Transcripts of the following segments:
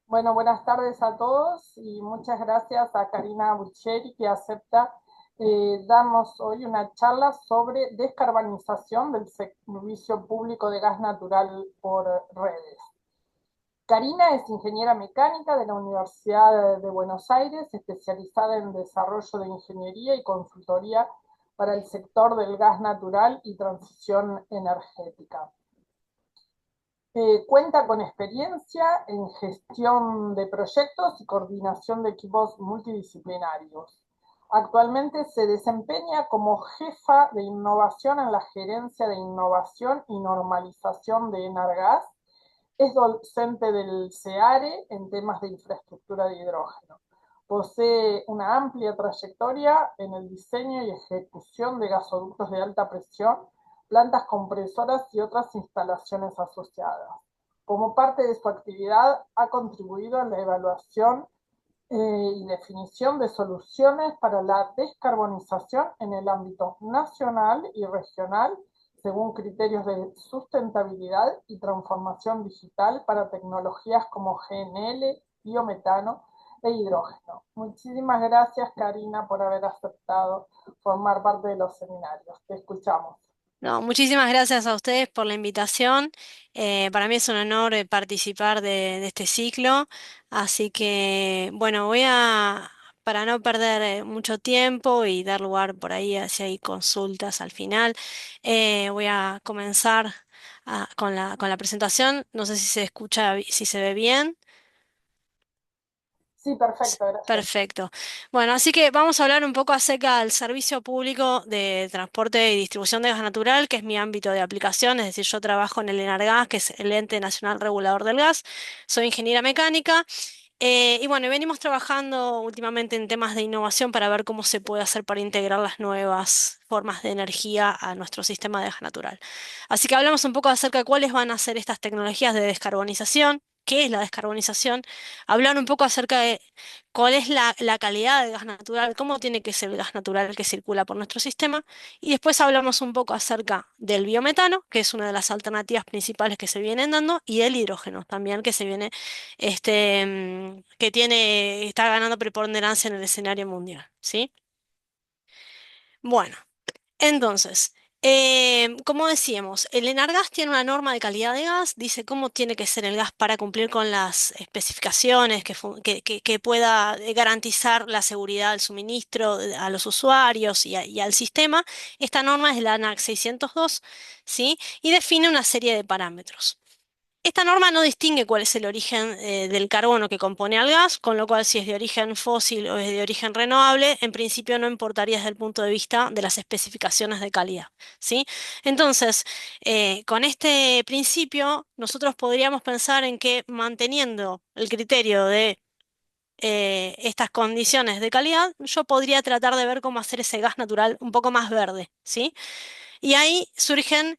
Bueno, buenas tardes a todos y muchas gracias a Karina Bucheri que acepta darnos hoy una charla sobre descarbonización del servicio público de gas natural por redes. Karina es ingeniera mecánica de la Universidad de Buenos Aires, especializada en desarrollo de ingeniería y consultoría para el sector del gas natural y transición energética. Cuenta con experiencia en gestión de proyectos y coordinación de equipos multidisciplinarios. Actualmente se desempeña como jefa de innovación en la Gerencia de Innovación y Normalización de Enargas. Es docente del CEARE en temas de infraestructura de hidrógeno. Posee una amplia trayectoria en el diseño y ejecución de gasoductos de alta presión, plantas compresoras y otras instalaciones asociadas. Como parte de su actividad, ha contribuido en la evaluación y definición de soluciones para la descarbonización en el ámbito nacional y regional, según criterios de sustentabilidad y transformación digital para tecnologías como GNL, biometano e hidrógeno. Muchísimas gracias, Karina, por haber aceptado formar parte de los seminarios. Te escuchamos. No, muchísimas gracias a ustedes por la invitación. Para mí es un honor participar de este ciclo. Así que, bueno, para no perder mucho tiempo y dar lugar por ahí a si hay consultas al final, voy a comenzar con la presentación. No sé si se escucha, si se ve bien. Sí, perfecto, gracias. Perfecto. Bueno, así que vamos a hablar un poco acerca del servicio público de transporte y distribución de gas natural, que es mi ámbito de aplicación, es decir, yo trabajo en el ENARGAS, que es el Ente Nacional Regulador del Gas, soy ingeniera mecánica, y bueno, y venimos trabajando últimamente en temas de innovación para ver cómo se puede hacer para integrar las nuevas formas de energía a nuestro sistema de gas natural. Así que hablamos un poco acerca de cuáles van a ser estas tecnologías de descarbonización. ¿Qué es la descarbonización? Hablar un poco acerca de cuál es la calidad del gas natural, cómo tiene que ser el gas natural que circula por nuestro sistema, y después hablamos un poco acerca del biometano, que es una de las alternativas principales que se vienen dando, y el hidrógeno también, que se viene, está ganando preponderancia en el escenario mundial, ¿sí? Bueno. Entonces, como decíamos, el Enargas tiene una norma de calidad de gas, dice cómo tiene que ser el gas para cumplir con las especificaciones que pueda garantizar la seguridad del suministro a los usuarios y al sistema. Esta norma es la ANAC 602, ¿sí? Y define una serie de parámetros. Esta norma no distingue cuál es el origen del carbono que compone al gas, con lo cual si es de origen fósil o es de origen renovable, en principio no importaría desde el punto de vista de las especificaciones de calidad, ¿sí? Entonces, con este principio, nosotros podríamos pensar en que manteniendo el criterio de estas condiciones de calidad, yo podría tratar de ver cómo hacer ese gas natural un poco más verde, ¿sí? Y ahí surgen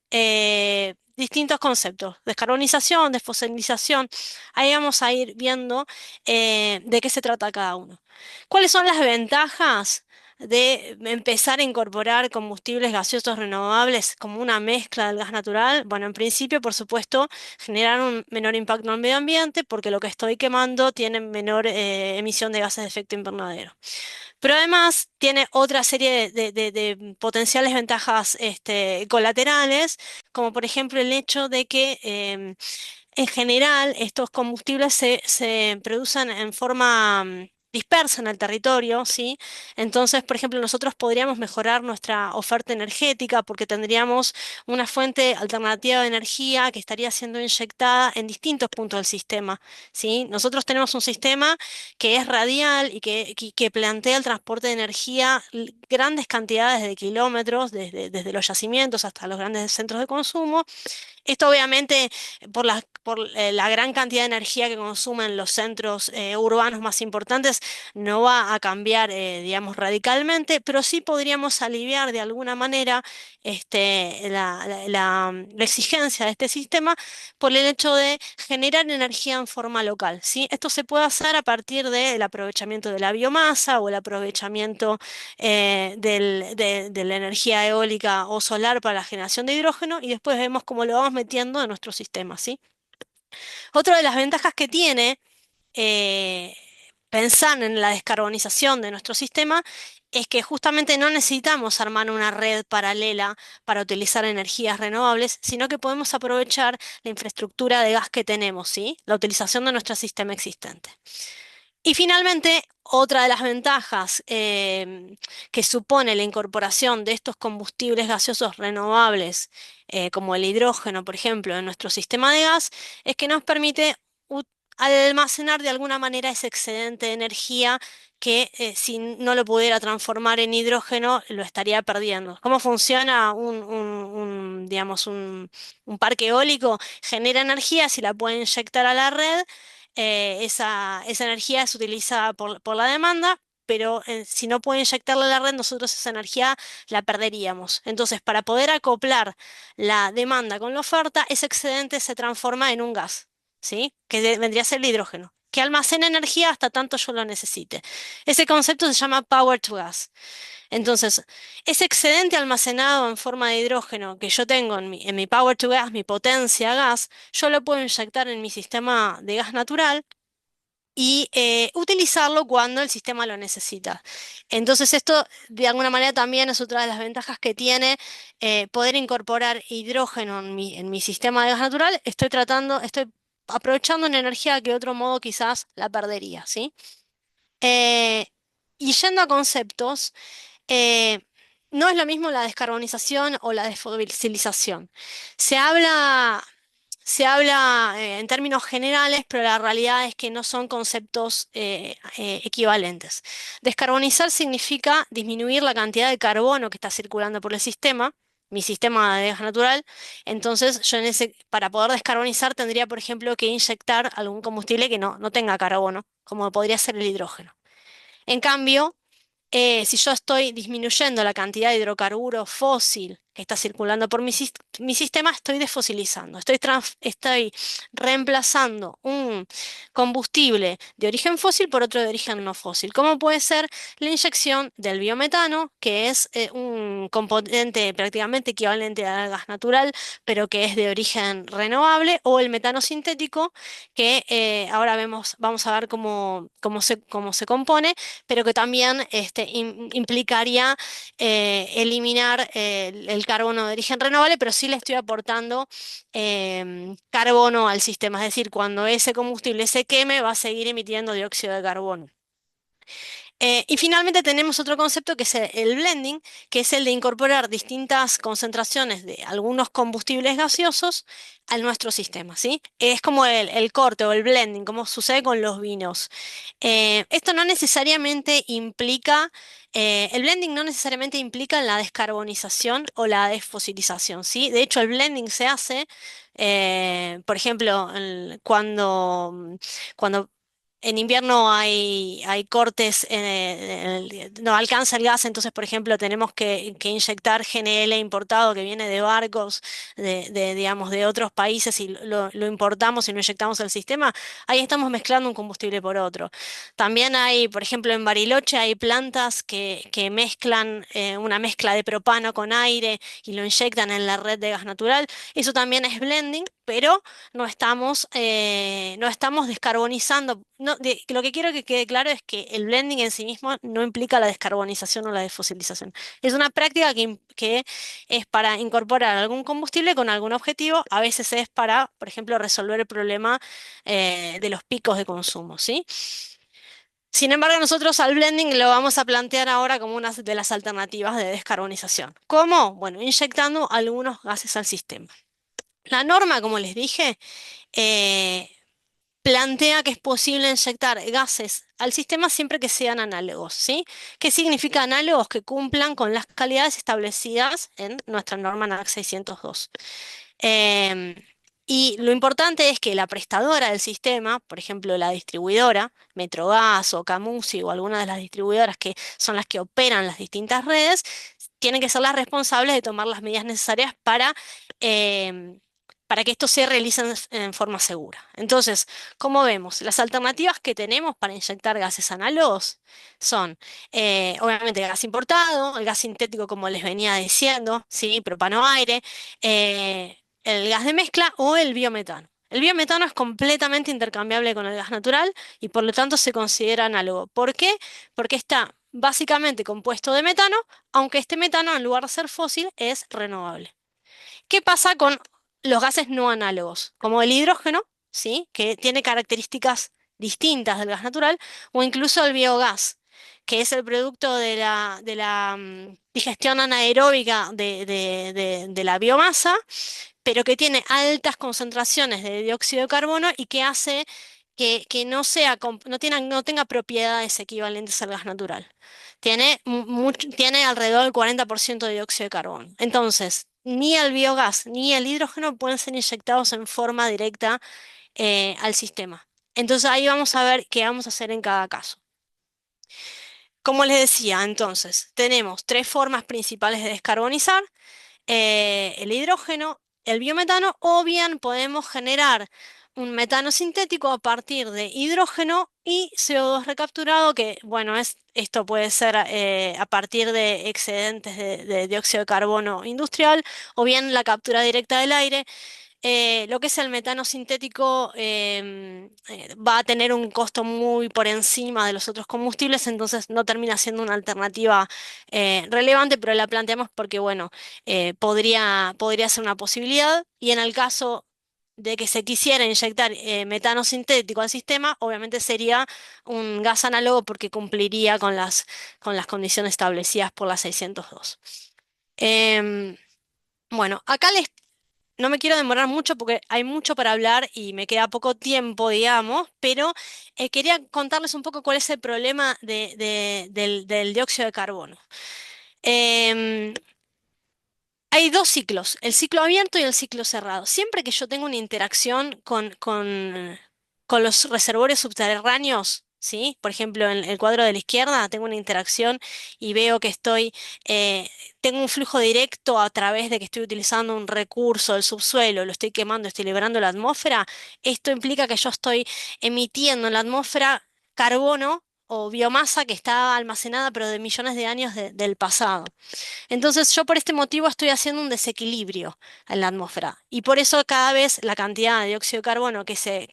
distintos conceptos, descarbonización, desfosilización. Ahí vamos a ir viendo de qué se trata cada uno. ¿Cuáles son las ventajas de empezar a incorporar combustibles gaseosos renovables como una mezcla del gas natural? Bueno, en principio, por supuesto, generar un menor impacto en el medio ambiente porque lo que estoy quemando tiene menor emisión de gases de efecto invernadero. Pero además tiene otra serie de potenciales ventajas colaterales, como por ejemplo el hecho de que en general estos combustibles se producen en forma dispersa en el territorio, ¿sí? Entonces, por ejemplo, nosotros podríamos mejorar nuestra oferta energética porque tendríamos una fuente alternativa de energía que estaría siendo inyectada en distintos puntos del sistema, ¿sí? Nosotros tenemos un sistema que es radial y que plantea el transporte de energía grandes cantidades de kilómetros, desde los yacimientos hasta los grandes centros de consumo. Esto obviamente por la gran cantidad de energía que consumen los centros urbanos más importantes no va a cambiar, digamos, radicalmente, pero sí podríamos aliviar de alguna manera la exigencia de este sistema por el hecho de generar energía en forma local, ¿sí? Esto se puede hacer a partir del aprovechamiento de la biomasa o el aprovechamiento de la energía eólica o solar para la generación de hidrógeno y después vemos cómo lo vamos metiendo en nuestro sistema, ¿sí? Otra de las ventajas que tiene eh, pensar en la descarbonización de nuestro sistema es que justamente no necesitamos armar una red paralela para utilizar energías renovables, sino que podemos aprovechar la infraestructura de gas que tenemos, ¿sí? La utilización de nuestro sistema existente. Y finalmente, otra de las ventajas que supone la incorporación de estos combustibles gaseosos renovables, como el hidrógeno, por ejemplo, en nuestro sistema de gas, es que nos permite u- almacenar de alguna manera ese excedente de energía que si no lo pudiera transformar en hidrógeno, lo estaría perdiendo. ¿Cómo funciona digamos, un parque eólico? Genera energía, si la puede inyectar a la red esa energía es utilizada por la demanda, pero si no puede inyectarla a la red, nosotros esa energía la perderíamos. Entonces, para poder acoplar la demanda con la oferta, ese excedente se transforma en un gas, ¿sí? Vendría a ser el hidrógeno, que almacena energía hasta tanto yo lo necesite. Ese concepto se llama power to gas. Entonces, ese excedente almacenado en forma de hidrógeno que yo tengo en mi power to gas, mi potencia gas, yo lo puedo inyectar en mi sistema de gas natural y utilizarlo cuando el sistema lo necesita. Entonces, esto de alguna manera también es otra de las ventajas que tiene poder incorporar hidrógeno en mi sistema de gas natural. Estoy aprovechando una energía que de otro modo quizás la perdería, ¿sí? Eh, y yendo a conceptos. Eh, no es lo mismo la descarbonización o la desfosilización. Se habla, se habla en términos generales, pero la realidad es que no son conceptos equivalentes. Descarbonizar significa disminuir la cantidad de carbono que está circulando por el sistema, mi sistema de gas natural. Entonces, para poder descarbonizar tendría, por ejemplo, que inyectar algún combustible que no tenga carbono, como podría ser el hidrógeno. En cambio, si yo estoy disminuyendo la cantidad de hidrocarburo fósil que está circulando por mi sistema, estoy desfosilizando, estoy reemplazando un combustible de origen fósil por otro de origen no fósil. ¿Cómo puede ser la inyección del biometano, que es un componente prácticamente equivalente al gas natural, pero que es de origen renovable, o el metano sintético, que ahora vamos a ver cómo se compone, pero que también implicaría eliminar el carbono de origen renovable, pero sí le estoy aportando carbono al sistema. Es decir, cuando ese combustible se queme, va a seguir emitiendo dióxido de carbono. Y finalmente tenemos otro concepto que es el blending, que es el de incorporar distintas concentraciones de algunos combustibles gaseosos a nuestro sistema, ¿sí? Es como el corte o el blending, como sucede con los vinos. Esto no necesariamente implica, el blending no necesariamente implica la descarbonización o la desfosilización, ¿sí? De hecho, el blending se hace, por ejemplo, cuando en invierno hay cortes, no alcanza el gas, entonces, por ejemplo, tenemos que inyectar GNL importado que viene de barcos digamos, de otros países y lo importamos y lo inyectamos al sistema. Ahí estamos mezclando un combustible por otro. También hay, por ejemplo, en Bariloche hay plantas que mezclan una mezcla de propano con aire y lo inyectan en la red de gas natural. Eso también es blending, pero no estamos descarbonizando. Lo que quiero que quede claro es que el blending en sí mismo no implica la descarbonización o la desfosilización. Es una práctica que es para incorporar algún combustible con algún objetivo. A veces es para, por ejemplo, resolver el problema de los picos de consumo, ¿sí? Sin embargo, nosotros al blending lo vamos a plantear ahora como una de las alternativas de descarbonización. ¿Cómo? Bueno, inyectando algunos gases al sistema. La norma, como les dije, eh, plantea que es posible inyectar gases al sistema siempre que sean análogos, ¿sí? ¿Qué significa análogos? Que cumplan con las calidades establecidas en nuestra norma NAC 602. Em, y lo importante es que la prestadora del sistema, por ejemplo, la distribuidora, Metrogas o Camusi o alguna de las distribuidoras que son las que operan las distintas redes, tienen que ser las responsables de tomar las medidas necesarias em, para que esto se realice en forma segura. Entonces, como vemos, las alternativas que tenemos para inyectar gases análogos son, obviamente, gas importado, el gas sintético, como les venía diciendo, ¿sí? Propano aire, el gas de mezcla o el biometano. El biometano es completamente intercambiable con el gas natural y por lo tanto se considera análogo. ¿Por qué? Porque está básicamente compuesto de metano, aunque este metano en lugar de ser fósil es renovable. ¿Qué pasa con los gases no análogos? Como el hidrógeno, ¿sí? Que tiene características distintas del gas natural, o incluso el biogás, que es el producto de la digestión anaeróbica de la biomasa, pero que tiene altas concentraciones de dióxido de carbono y que hace que no sea, no tenga propiedades equivalentes al gas natural. Tiene alrededor del 40% de dióxido de carbono. Entonces, ni el biogás ni el hidrógeno pueden ser inyectados en forma directa al sistema. Entonces ahí vamos a ver qué vamos a hacer en cada caso. Como les decía, entonces, tenemos tres formas principales de descarbonizar: el hidrógeno, el biometano, o bien podemos generar un metano sintético a partir de hidrógeno y CO2 recapturado, que bueno, esto puede ser a partir de excedentes de dióxido de carbono industrial, o bien la captura directa del aire. Lo que es el metano sintético va a tener un costo muy por encima de los otros combustibles, entonces no termina siendo una alternativa relevante, pero la planteamos porque, bueno, podría ser una posibilidad. Y en el caso de que se quisiera inyectar metano sintético al sistema, obviamente sería un gas análogo porque cumpliría con las condiciones establecidas por la 602. Em, bueno, acá no me quiero demorar mucho porque hay mucho para hablar y me queda poco tiempo, digamos, pero quería contarles un poco cuál es el problema del dióxido de carbono. Em, Hay dos ciclos, el ciclo abierto y el ciclo cerrado. Siempre que yo tengo una interacción con los reservorios subterráneos, ¿sí? Por ejemplo, en el cuadro de la izquierda tengo una interacción y veo que eh, tengo un flujo directo a través de que estoy utilizando un recurso del subsuelo, lo estoy quemando, estoy liberando la atmósfera. Esto implica que yo estoy emitiendo en la atmósfera carbono o biomasa que está almacenada, pero de millones de años del pasado. Entonces yo por este motivo estoy haciendo un desequilibrio en la atmósfera y por eso cada vez la cantidad de dióxido de carbono que se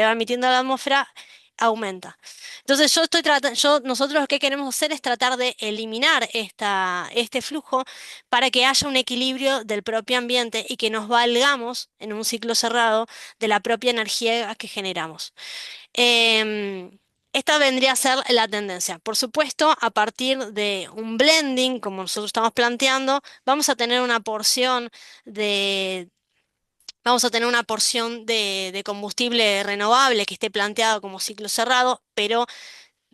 va emitiendo a la atmósfera aumenta. Entonces nosotros lo que queremos hacer es tratar de eliminar este flujo para que haya un equilibrio del propio ambiente y que nos valgamos en un ciclo cerrado de la propia energía que generamos. Em, Esta vendría a ser la tendencia. Por supuesto, a partir de un blending, como nosotros estamos planteando, de, vamos a tener una porción de combustible renovable que esté planteado como ciclo cerrado, pero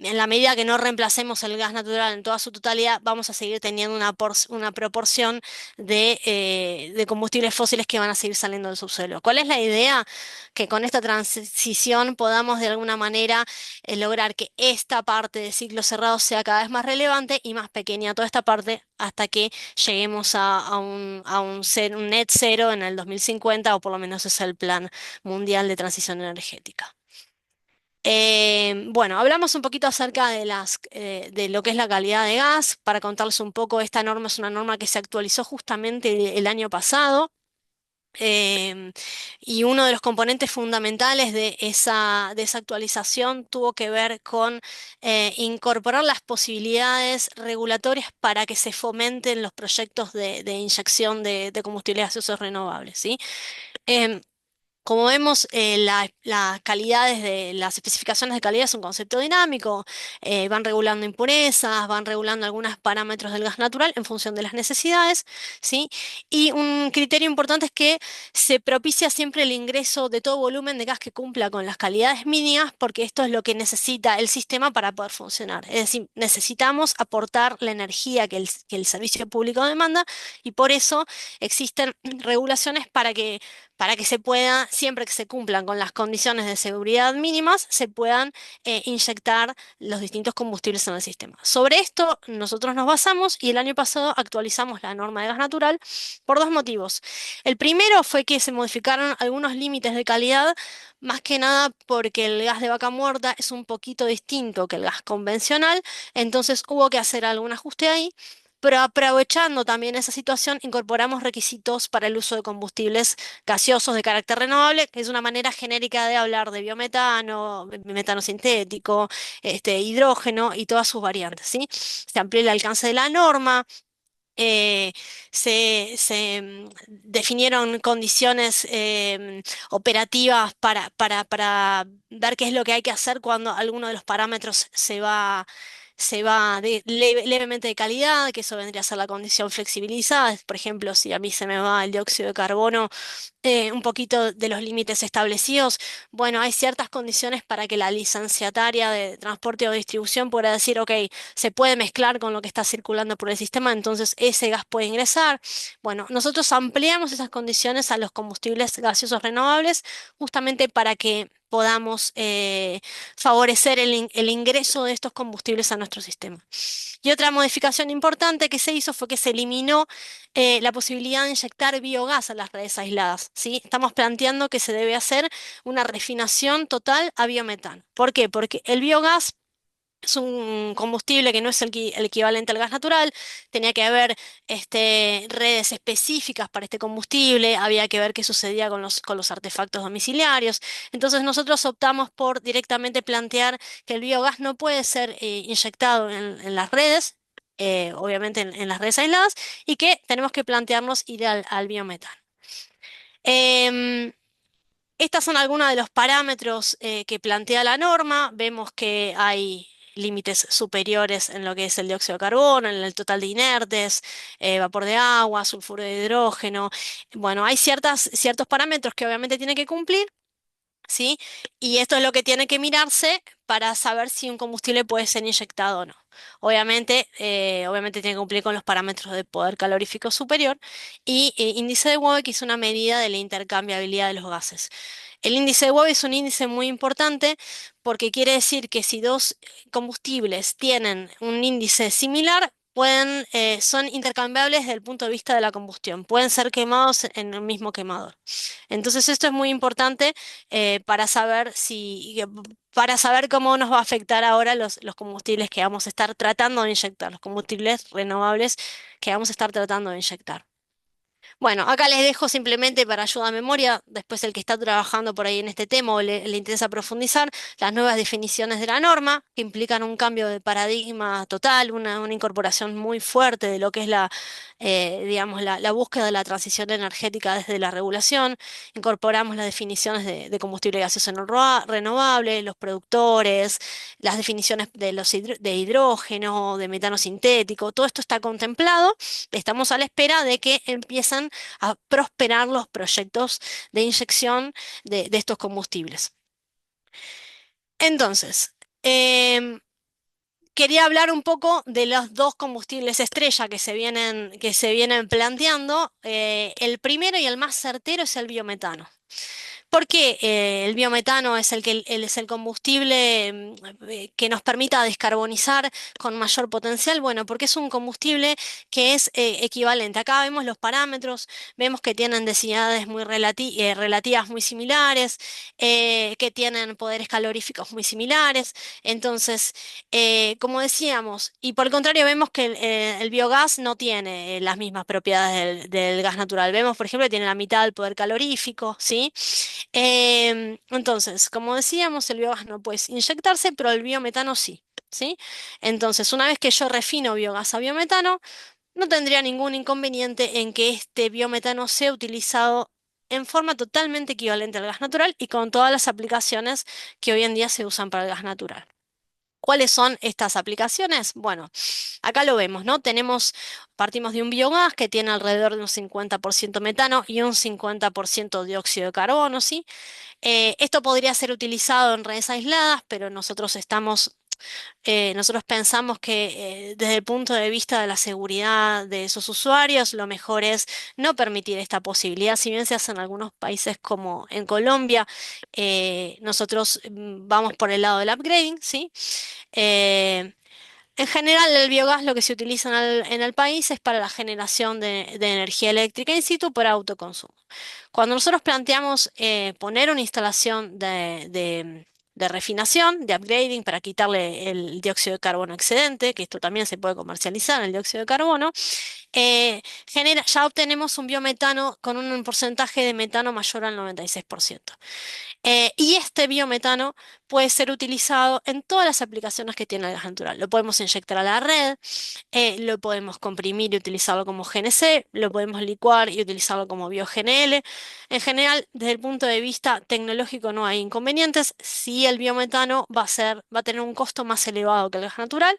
en la medida que no reemplacemos el gas natural en toda su totalidad, vamos a seguir teniendo una proporción de combustibles fósiles que van a seguir saliendo del subsuelo. ¿Cuál es la idea? Que con esta transición podamos de alguna manera lograr que esta parte de ciclo cerrado sea cada vez más relevante y más pequeña toda esta parte hasta que lleguemos un net cero en el 2050, o por lo menos es el plan mundial de transición energética. Bueno, hablamos un poquito acerca de lo que es la calidad de gas. Para contarles un poco, esta norma es una norma que se actualizó justamente el año pasado. em, y uno de los componentes fundamentales de esa actualización tuvo que ver con incorporar las posibilidades regulatorias para que se fomenten los proyectos de inyección de combustibles gaseosos renovables, ¿sí? Em, Como vemos, las calidades las especificaciones de calidad es un concepto dinámico, van regulando impurezas, van regulando algunos parámetros del gas natural en función de las necesidades, ¿sí? Y un criterio importante es que se propicia siempre el ingreso de todo volumen de gas que cumpla con las calidades mínimas, porque esto es lo que necesita el sistema para poder funcionar. Es decir, necesitamos aportar la energía que el servicio público demanda, y por eso existen regulaciones para que se pueda, siempre que se cumplan con las condiciones de seguridad mínimas, se puedan inyectar los distintos combustibles en el sistema. Sobre esto nosotros nos basamos y el año pasado actualizamos la norma de gas natural por dos motivos. El primero fue que se modificaron algunos límites de calidad, más que nada porque el gas de vaca muerta es un poquito distinto que el gas convencional, entonces hubo que hacer algún ajuste ahí. Pero aprovechando también esa situación, incorporamos requisitos para el uso de combustibles gaseosos de carácter renovable, que es una manera genérica de hablar de biometano, metano sintético, hidrógeno y todas sus variantes, ¿sí? Se amplió el alcance de la norma. Definieron condiciones operativas para ver qué es lo que hay que hacer cuando alguno de los parámetros se va levemente de calidad, que eso vendría a ser la condición flexibilizada. Por ejemplo, si a mí se me va el dióxido de carbono un poquito de los límites establecidos, bueno, hay ciertas condiciones para que la licenciataria de transporte o distribución pueda decir, ok, se puede mezclar con lo que está circulando por el sistema, entonces ese gas puede ingresar. Bueno, nosotros ampliamos esas condiciones a los combustibles gaseosos renovables justamente para que podamos favorecer el ingreso de estos combustibles a nuestro sistema. Y otra modificación importante que se hizo fue que se eliminó la posibilidad de inyectar biogás a las redes aisladas, ¿sí? Estamos planteando que se debe hacer una refinación total a biometano. ¿Por qué? Porque el biogás es un combustible que no es el equivalente al gas natural. Tenía que haber redes específicas para este combustible, había que ver qué sucedía con los artefactos domiciliarios. Entonces nosotros optamos por directamente plantear que el biogás no puede ser inyectado en las redes, obviamente en las redes aisladas, y que tenemos que plantearnos ir al biometano. Em, Estas son algunos de los parámetros que plantea la norma. Vemos que hay límites superiores en lo que es el dióxido de carbono, en el total de inertes, vapor de agua, sulfuro de hidrógeno. Bueno, hay ciertos parámetros que obviamente tiene que cumplir, ¿sí? Y esto es lo que tiene que mirarse para saber si un combustible puede ser inyectado o no. Obviamente tiene que cumplir con los parámetros de poder calorífico superior y índice de Wobbe, que es una medida de la intercambiabilidad de los gases. El índice de Wobbe es un índice muy importante porque quiere decir que si dos combustibles tienen un índice similar, son intercambiables desde el punto de vista de la combustión, pueden ser quemados en el mismo quemador. Entonces esto es muy importante para saber para saber cómo nos va a afectar ahora los combustibles que vamos a estar tratando de inyectar, los combustibles renovables que vamos a estar tratando de inyectar. Bueno, acá les dejo simplemente para ayuda a memoria, después el que está trabajando por ahí en este tema o le interesa profundizar, las nuevas definiciones de la norma, que implican un cambio de paradigma total, una incorporación muy fuerte de lo que es digamos, la búsqueda de la transición energética desde la regulación. Incorporamos las definiciones de combustible gaseoso no renovable, los productores, las definiciones de hidrógeno, de metano sintético, todo esto está contemplado. Estamos a la espera de que empiecen a prosperar los proyectos de inyección de estos combustibles. Entonces, em, quería hablar un poco de los dos combustibles estrella que se vienen planteando. El primero y el más certero es el biometano. ¿Por qué el biometano es el combustible que nos permita descarbonizar con mayor potencial? Bueno, porque es un combustible que es equivalente. Acá vemos los parámetros, vemos que tienen densidades relativas muy similares, que tienen poderes caloríficos muy similares. Entonces, como decíamos, y por el contrario, vemos que el biogás no tiene las mismas propiedades del gas natural. Vemos, por ejemplo, que tiene la mitad del poder calorífico, ¿sí? Entonces, como decíamos, el biogás no puede inyectarse, pero el biometano sí, ¿sí? Entonces, una vez que yo refino biogás a biometano, no tendría ningún inconveniente en que este biometano sea utilizado en forma totalmente equivalente al gas natural y con todas las aplicaciones que hoy en día se usan para el gas natural. ¿Cuáles son estas aplicaciones? Bueno, acá lo vemos, ¿no? Partimos de un biogás que tiene alrededor de un 50% metano y un 50% dióxido de carbono, ¿sí? Esto podría ser utilizado en redes aisladas, pero nosotros pensamos que desde el punto de vista de la seguridad de esos usuarios, lo mejor es no permitir esta posibilidad. Si bien se hace en algunos países como en Colombia, nosotros vamos por el lado del upgrading, ¿sí? Eh, en general, el biogás lo que se utiliza en el país es para la generación de energía eléctrica in situ para autoconsumo. Cuando nosotros planteamos poner una instalación de refinación, de upgrading para quitarle el dióxido de carbono excedente, que esto también se puede comercializar, el dióxido de carbono. Ya obtenemos un biometano con un porcentaje de metano mayor al 96%. Y este biometano puede ser utilizado en todas las aplicaciones que tiene el gas natural. Lo podemos inyectar a la red, lo podemos comprimir y utilizarlo como GNC, lo podemos licuar y utilizarlo como bio-GNL. En general, desde el punto de vista tecnológico no hay inconvenientes. Si el biometano va a tener un costo más elevado que el gas natural.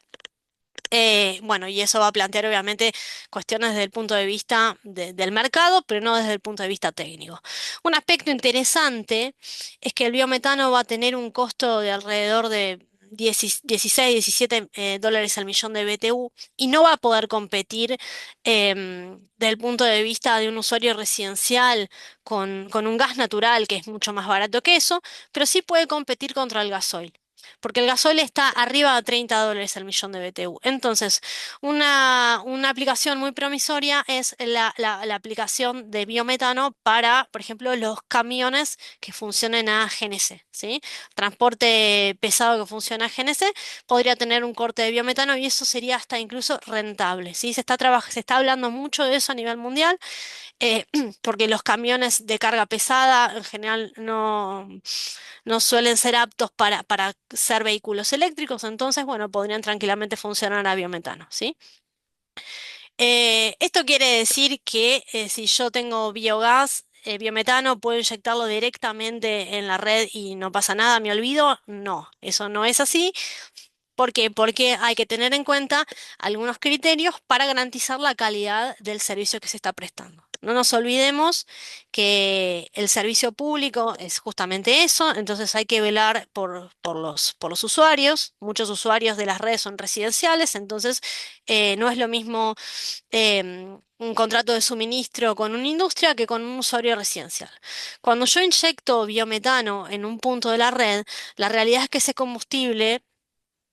Bueno, y eso va a plantear obviamente cuestiones desde el punto de vista del mercado, pero no desde el punto de vista técnico. Un aspecto interesante es que el biometano va a tener un costo de alrededor de 16, 17 dólares al millón de BTU y no va a poder competir desde el punto de vista de un usuario residencial con un gas natural que es mucho más barato que eso, pero sí puede competir contra el gasoil porque el gasoil está arriba de 30 dólares al millón de BTU. Entonces, una aplicación muy promisoria es la aplicación de biometano para, por ejemplo, los camiones que funcionen a GNC, ¿sí? Transporte pesado que funciona a GNC podría tener un corte de biometano y eso sería hasta incluso rentable, ¿sí? Se está hablando mucho de eso a nivel mundial eh, porque los camiones de carga pesada en general no suelen ser aptos para ser vehículos eléctricos, entonces, bueno, podrían tranquilamente funcionar a biometano, ¿sí? Esto quiere decir que si yo tengo biogás, biometano, puedo inyectarlo directamente en la red y no pasa nada, me olvido. No, eso no es así. ¿Por qué? Porque hay que tener en cuenta algunos criterios para garantizar la calidad del servicio que se está prestando. No nos olvidemos que el servicio público es justamente eso, entonces hay que velar por los usuarios. Muchos usuarios de las redes son residenciales, entonces no es lo mismo un contrato de suministro con una industria que con un usuario residencial. Cuando yo inyecto biometano en un punto de la red, la realidad es que ese combustible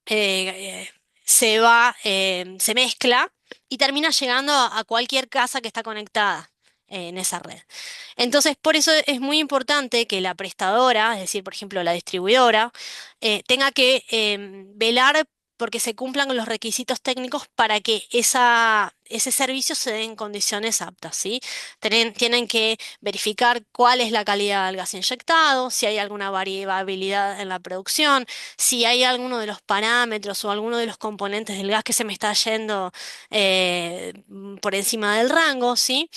eh, se mezcla y termina llegando a cualquier casa que está conectada en esa red. Entonces, por eso es muy importante que la prestadora, es decir, por ejemplo, la distribuidora, tenga que velar porque se cumplan los requisitos técnicos para que ese servicio se dé en condiciones aptas, ¿sí? Tienen que verificar cuál es la calidad del gas inyectado, si hay alguna variabilidad en la producción, si hay alguno de los parámetros o alguno de los componentes del gas que se me está yendo por encima del rango, ¿sí?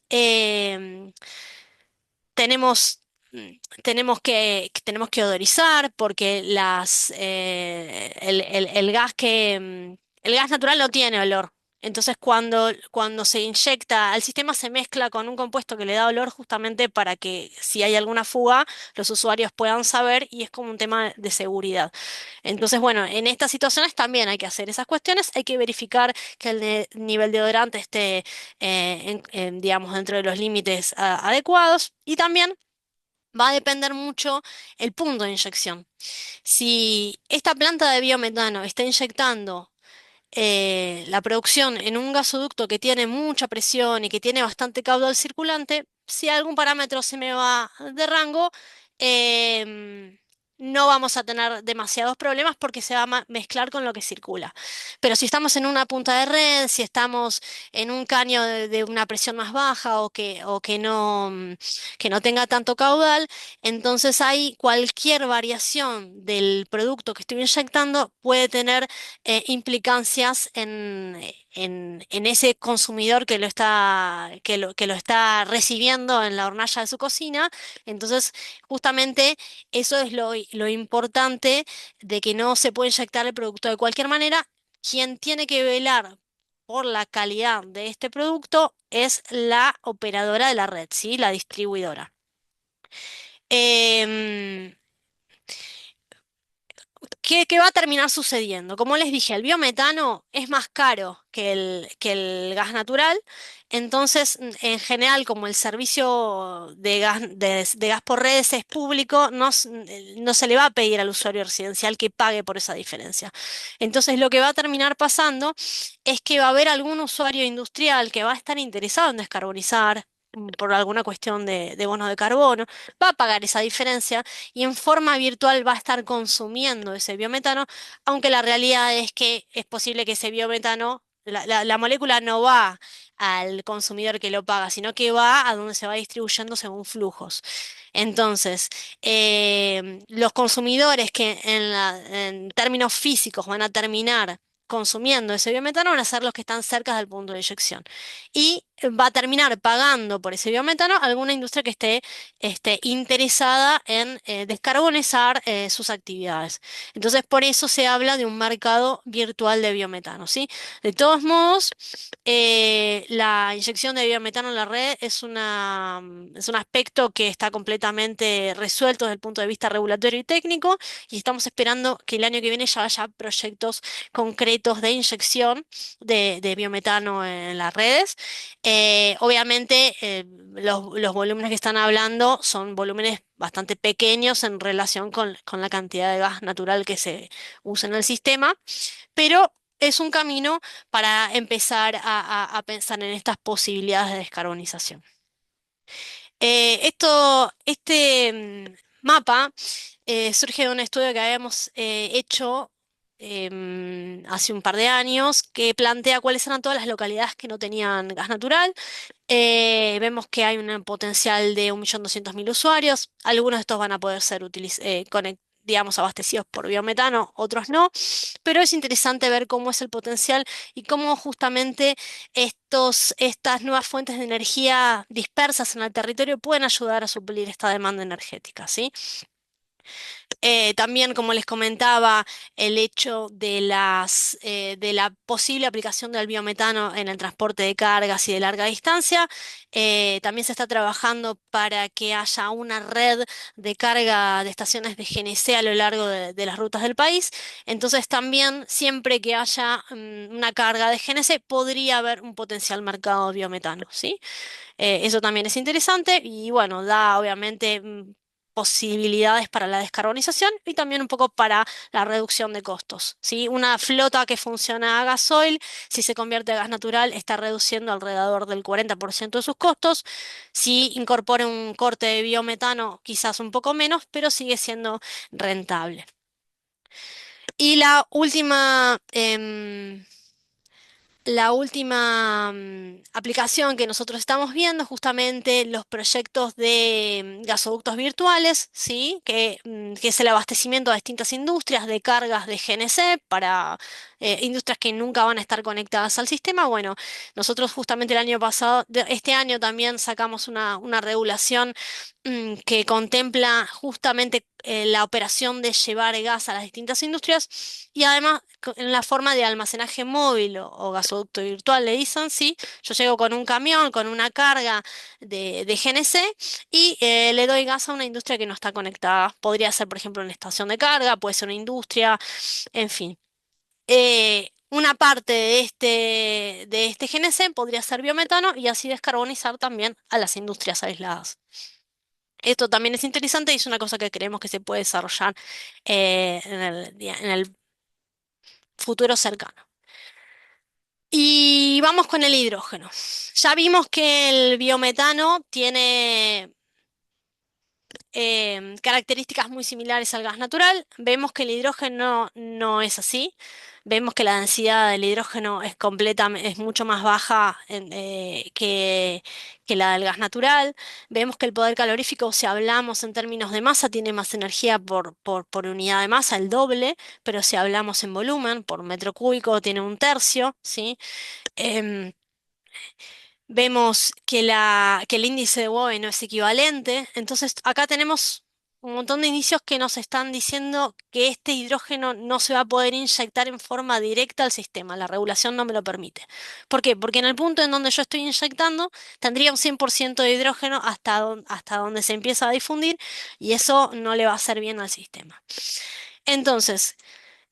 Em, tenemos, tenemos que odorizar porque el gas natural no tiene olor. Entonces, cuando se inyecta al sistema, se mezcla con un compuesto que le da olor justamente para que si hay alguna fuga, los usuarios puedan saber y es como un tema de seguridad. Entonces, bueno, en estas situaciones también hay que hacer esas cuestiones, hay que verificar que el nivel de odorante esté, digamos, dentro de los límites adecuados y también va a depender mucho el punto de inyección. Si esta planta de biometano está inyectando la producción en un gasoducto que tiene mucha presión y que tiene bastante caudal circulante, si algún parámetro se me va de rango, em, no vamos a tener demasiados problemas porque se va a mezclar con lo que circula. Pero si estamos en una punta de red, si estamos en un caño de una presión más baja que no tenga tanto caudal, entonces ahí cualquier variación del producto que estoy inyectando puede tener implicancias en ese consumidor que lo está recibiendo en la hornalla de su cocina. Entonces, justamente eso es lo importante de que no se puede inyectar el producto de cualquier manera. Quien tiene que velar por la calidad de este producto es la operadora de la red, ¿sí? La distribuidora. Em, ¿Qué va a terminar sucediendo? Como les dije, el biometano es más caro que el gas natural, entonces en general como el servicio de gas por redes es público, no se le va a pedir al usuario residencial que pague por esa diferencia. Entonces lo que va a terminar pasando es que va a haber algún usuario industrial que va a estar interesado en descarbonizar, por alguna cuestión de bonos de carbono, va a pagar esa diferencia y en forma virtual va a estar consumiendo ese biometano, aunque la realidad es que es posible que ese biometano, la molécula no va al consumidor que lo paga, sino que va a donde se va distribuyendo según flujos. Entonces, los consumidores que en términos físicos van a terminar consumiendo ese biometano van a ser los que están cerca del punto de eyección. Y va a terminar pagando por ese biometano alguna industria que esté interesada en descarbonizar sus actividades. Entonces, por eso se habla de un mercado virtual de biometano, ¿sí? De todos modos, la inyección de biometano en la red es un aspecto que está completamente resuelto desde el punto de vista regulatorio y técnico, y estamos esperando que el año que viene ya haya proyectos concretos de inyección de biometano en las redes. Obviamente, los volúmenes que están hablando son volúmenes bastante pequeños en relación con la cantidad de gas natural que se usa en el sistema, pero es un camino para empezar a pensar en estas posibilidades de descarbonización. Mapa surge de un estudio que habíamos hecho hace un par de años que plantea cuáles eran todas las localidades que no tenían gas natural. Vemos que hay un potencial de 1.200.000 usuarios. Algunos de estos van a poder ser digamos, abastecidos por biometano, otros no. Pero es interesante ver cómo es el potencial y cómo justamente estas nuevas fuentes de energía dispersas en el territorio pueden ayudar a suplir esta demanda energética, ¿sí? También, como les comentaba, el hecho de la posible aplicación del biometano en el transporte de cargas y de larga distancia. También se está trabajando para que haya una red de carga de estaciones de GNC a lo largo de las rutas del país. Entonces, también, siempre que haya una carga de GNC, podría haber un potencial mercado de biometano, ¿sí? Eso también es interesante y bueno, da obviamente posibilidades para la descarbonización y también un poco para la reducción de costos, ¿sí? Una flota que funciona a gasoil, si se convierte a gas natural, está reduciendo alrededor del 40% de sus costos. Si incorpora un corte de biometano, quizás un poco menos, pero sigue siendo rentable. Y la última aplicación que nosotros estamos viendo, justamente los proyectos de gasoductos virtuales, ¿sí? Que es el abastecimiento a distintas industrias de cargas de GNC para industrias que nunca van a estar conectadas al sistema. Bueno, nosotros justamente el año pasado, este año también sacamos una regulación que contempla justamente la operación de llevar gas a las distintas industrias y además en la forma de almacenaje móvil o gasoducto virtual, le dicen, sí. Yo llego con un camión, con una carga de GNC y le doy gas a una industria que no está conectada. Podría ser, por ejemplo, una estación de carga, puede ser una industria, en fin. Una parte de este GNC podría ser biometano y así descarbonizar también a las industrias aisladas. Esto también es interesante y es una cosa que creemos que se puede desarrollar en el futuro cercano. Y vamos con el hidrógeno. Ya vimos que el biometano tiene características muy similares al gas natural. Vemos que el hidrógeno no es así. Vemos que la densidad del hidrógeno es mucho más baja que la del gas natural. Vemos que el poder calorífico, si hablamos en términos de masa, tiene más energía por unidad de masa, el doble, pero si hablamos en volumen, por metro cúbico, tiene un tercio, ¿sí? Em, Vemos que el índice de Wobbe no es equivalente. Entonces, acá tenemos un montón de indicios que nos están diciendo que este hidrógeno no se va a poder inyectar en forma directa al sistema. La regulación no me lo permite. ¿Por qué? Porque en el punto en donde yo estoy inyectando, tendría un 100% de hidrógeno hasta donde se empieza a difundir y eso no le va a hacer bien al sistema. Entonces,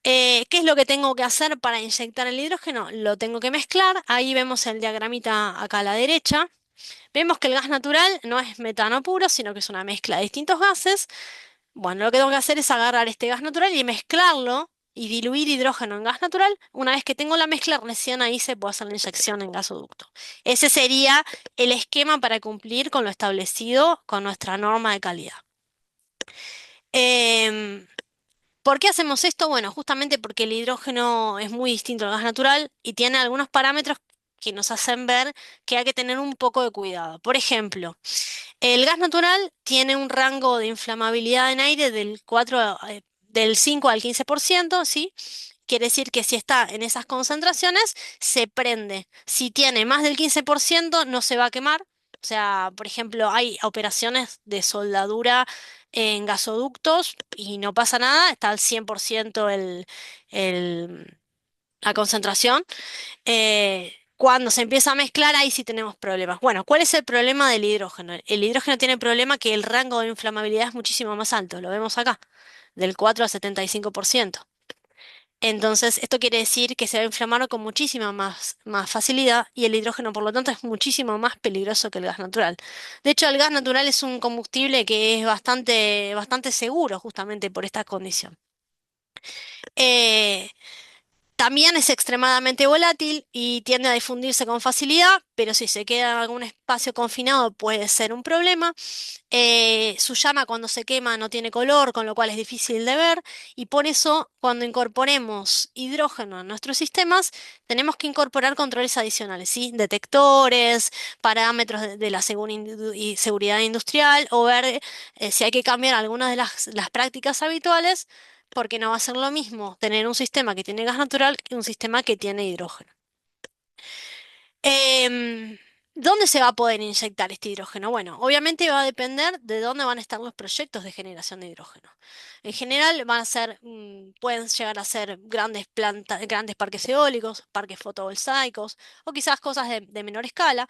¿qué es lo que tengo que hacer para inyectar el hidrógeno? Lo tengo que mezclar. Ahí vemos el diagramita acá a la derecha. Vemos que el gas natural no es metano puro, sino que es una mezcla de distintos gases. Bueno, lo que tengo que hacer es agarrar este gas natural y mezclarlo y diluir hidrógeno en gas natural. Una vez que tengo la mezcla, recién ahí se puede hacer la inyección en gasoducto. Ese sería el esquema para cumplir con lo establecido con nuestra norma de calidad. Em, ¿Por qué hacemos esto? Bueno, justamente porque el hidrógeno es muy distinto al gas natural y tiene algunos parámetros que nos hacen ver que hay que tener un poco de cuidado. Por ejemplo, el gas natural tiene un rango de inflamabilidad en aire del 5 al 15%, ¿sí? Quiere decir que si está en esas concentraciones, se prende. Si tiene más del 15%, no se va a quemar. O sea, por ejemplo, hay operaciones de soldadura en gasoductos y no pasa nada, está al 100% el- la concentración. Cuando se empieza a mezclar, ahí sí tenemos problemas. Bueno, ¿cuál es el problema del hidrógeno? El hidrógeno tiene el problema que el rango de inflamabilidad es muchísimo más alto, lo vemos acá, del 4 al 75%. Entonces, esto quiere decir que se va a inflamar con muchísima más facilidad y el hidrógeno, por lo tanto, es muchísimo más peligroso que el gas natural. De hecho, el gas natural es un combustible que es bastante seguro justamente por esta condición. Eh, También es extremadamente volátil y tiende a difundirse con facilidad, pero si se queda en algún espacio confinado puede ser un problema. Su llama cuando se quema no tiene color, con lo cual es difícil de ver, y por eso cuando incorporemos hidrógeno en nuestros sistemas, tenemos que incorporar controles adicionales, ¿sí? Detectores, parámetros de la seguridad industrial, o ver si hay que cambiar algunas de las prácticas habituales, porque no va a ser lo mismo tener un sistema que tiene gas natural que un sistema que tiene hidrógeno. Em, ¿Dónde se va a poder inyectar este hidrógeno? Bueno, obviamente va a depender de dónde van a estar los proyectos de generación de hidrógeno. En general van a ser, pueden llegar a ser grandes plantas, grandes parques eólicos, parques fotovoltaicos o quizás cosas de menor escala,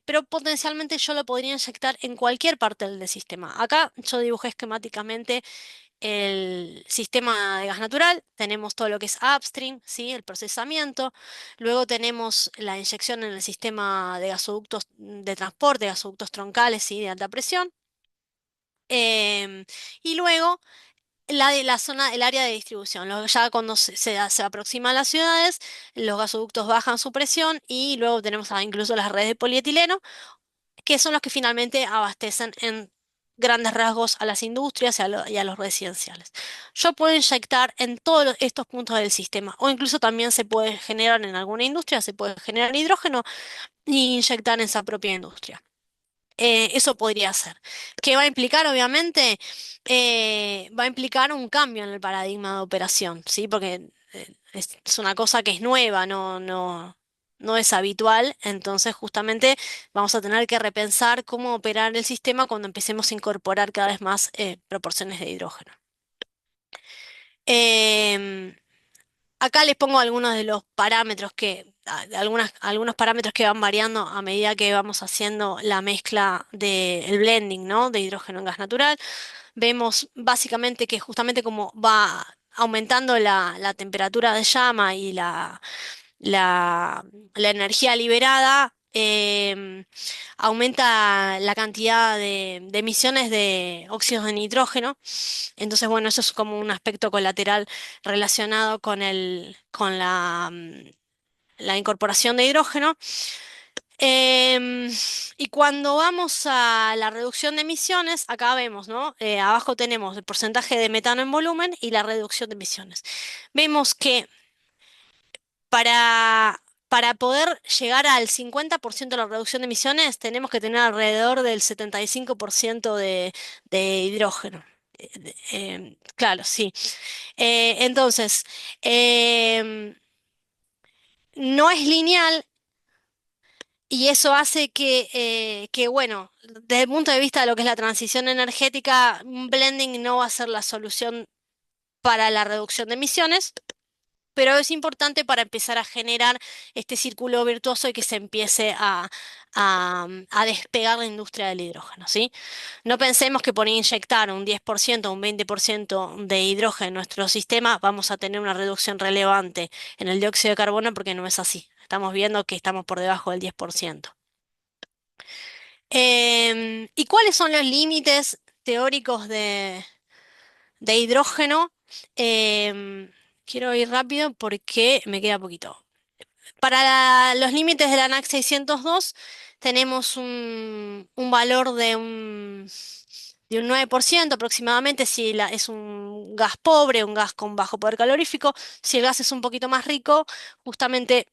pero potencialmente yo lo podría inyectar en cualquier parte del sistema. Acá yo dibujé esquemáticamente el sistema de gas natural, tenemos todo lo que es upstream, ¿sí? El procesamiento, luego tenemos la inyección en el sistema de gasoductos de transporte, gasoductos troncales, ¿sí? De alta presión, em, y luego la de la zona, el área de distribución. Ya cuando se aproxima a las ciudades, los gasoductos bajan su presión y luego tenemos incluso las redes de polietileno que son los que finalmente abastecen en grandes rasgos a las industrias y a los residenciales. Yo puedo inyectar en todos estos puntos del sistema, o incluso también se puede generar en alguna industria, se puede generar hidrógeno y inyectar en esa propia industria. Eso podría ser. ¿Qué va a implicar? Obviamente, va a implicar un cambio en el paradigma de operación, ¿sí? Porque es una cosa que es nueva, no es habitual. Entonces, justamente, vamos a tener que repensar cómo operar el sistema cuando empecemos a incorporar cada vez más proporciones de hidrógeno. Em, Acá les pongo algunos de los parámetros algunos parámetros que van variando a medida que vamos haciendo la mezcla del blending, ¿no? De hidrógeno en gas natural. Vemos básicamente que justamente como va aumentando la temperatura de llama y la, la energía liberada, aumenta la cantidad de emisiones de óxidos de nitrógeno. Entonces, bueno, eso es como un aspecto colateral relacionado con la incorporación de hidrógeno. Em, y cuando vamos a la reducción de emisiones, acá vemos, ¿no? Abajo tenemos el porcentaje de metano en volumen y la reducción de emisiones. Vemos que para, para poder llegar al 50% de la reducción de emisiones, tenemos que tener alrededor del 75% de hidrógeno. Claro, sí. Entonces, em, no es lineal y eso hace bueno, desde el punto de vista de lo que es la transición energética, un blending no va a ser la solución para la reducción de emisiones. Pero es importante para empezar a generar este círculo virtuoso y que se empiece a despegar la industria del hidrógeno, ¿sí? No pensemos que por inyectar un 10% o un 20% de hidrógeno en nuestro sistema vamos a tener una reducción relevante en el dióxido de carbono porque no es así. Estamos viendo que estamos por debajo del 10%. ¿Y cuáles son los límites teóricos de hidrógeno? quiero ir rápido porque me queda poquito. Para los límites de la NAC 602 tenemos un valor de un 9% aproximadamente si es un gas pobre, un gas con bajo poder calorífico. Si el gas es un poquito más rico, justamente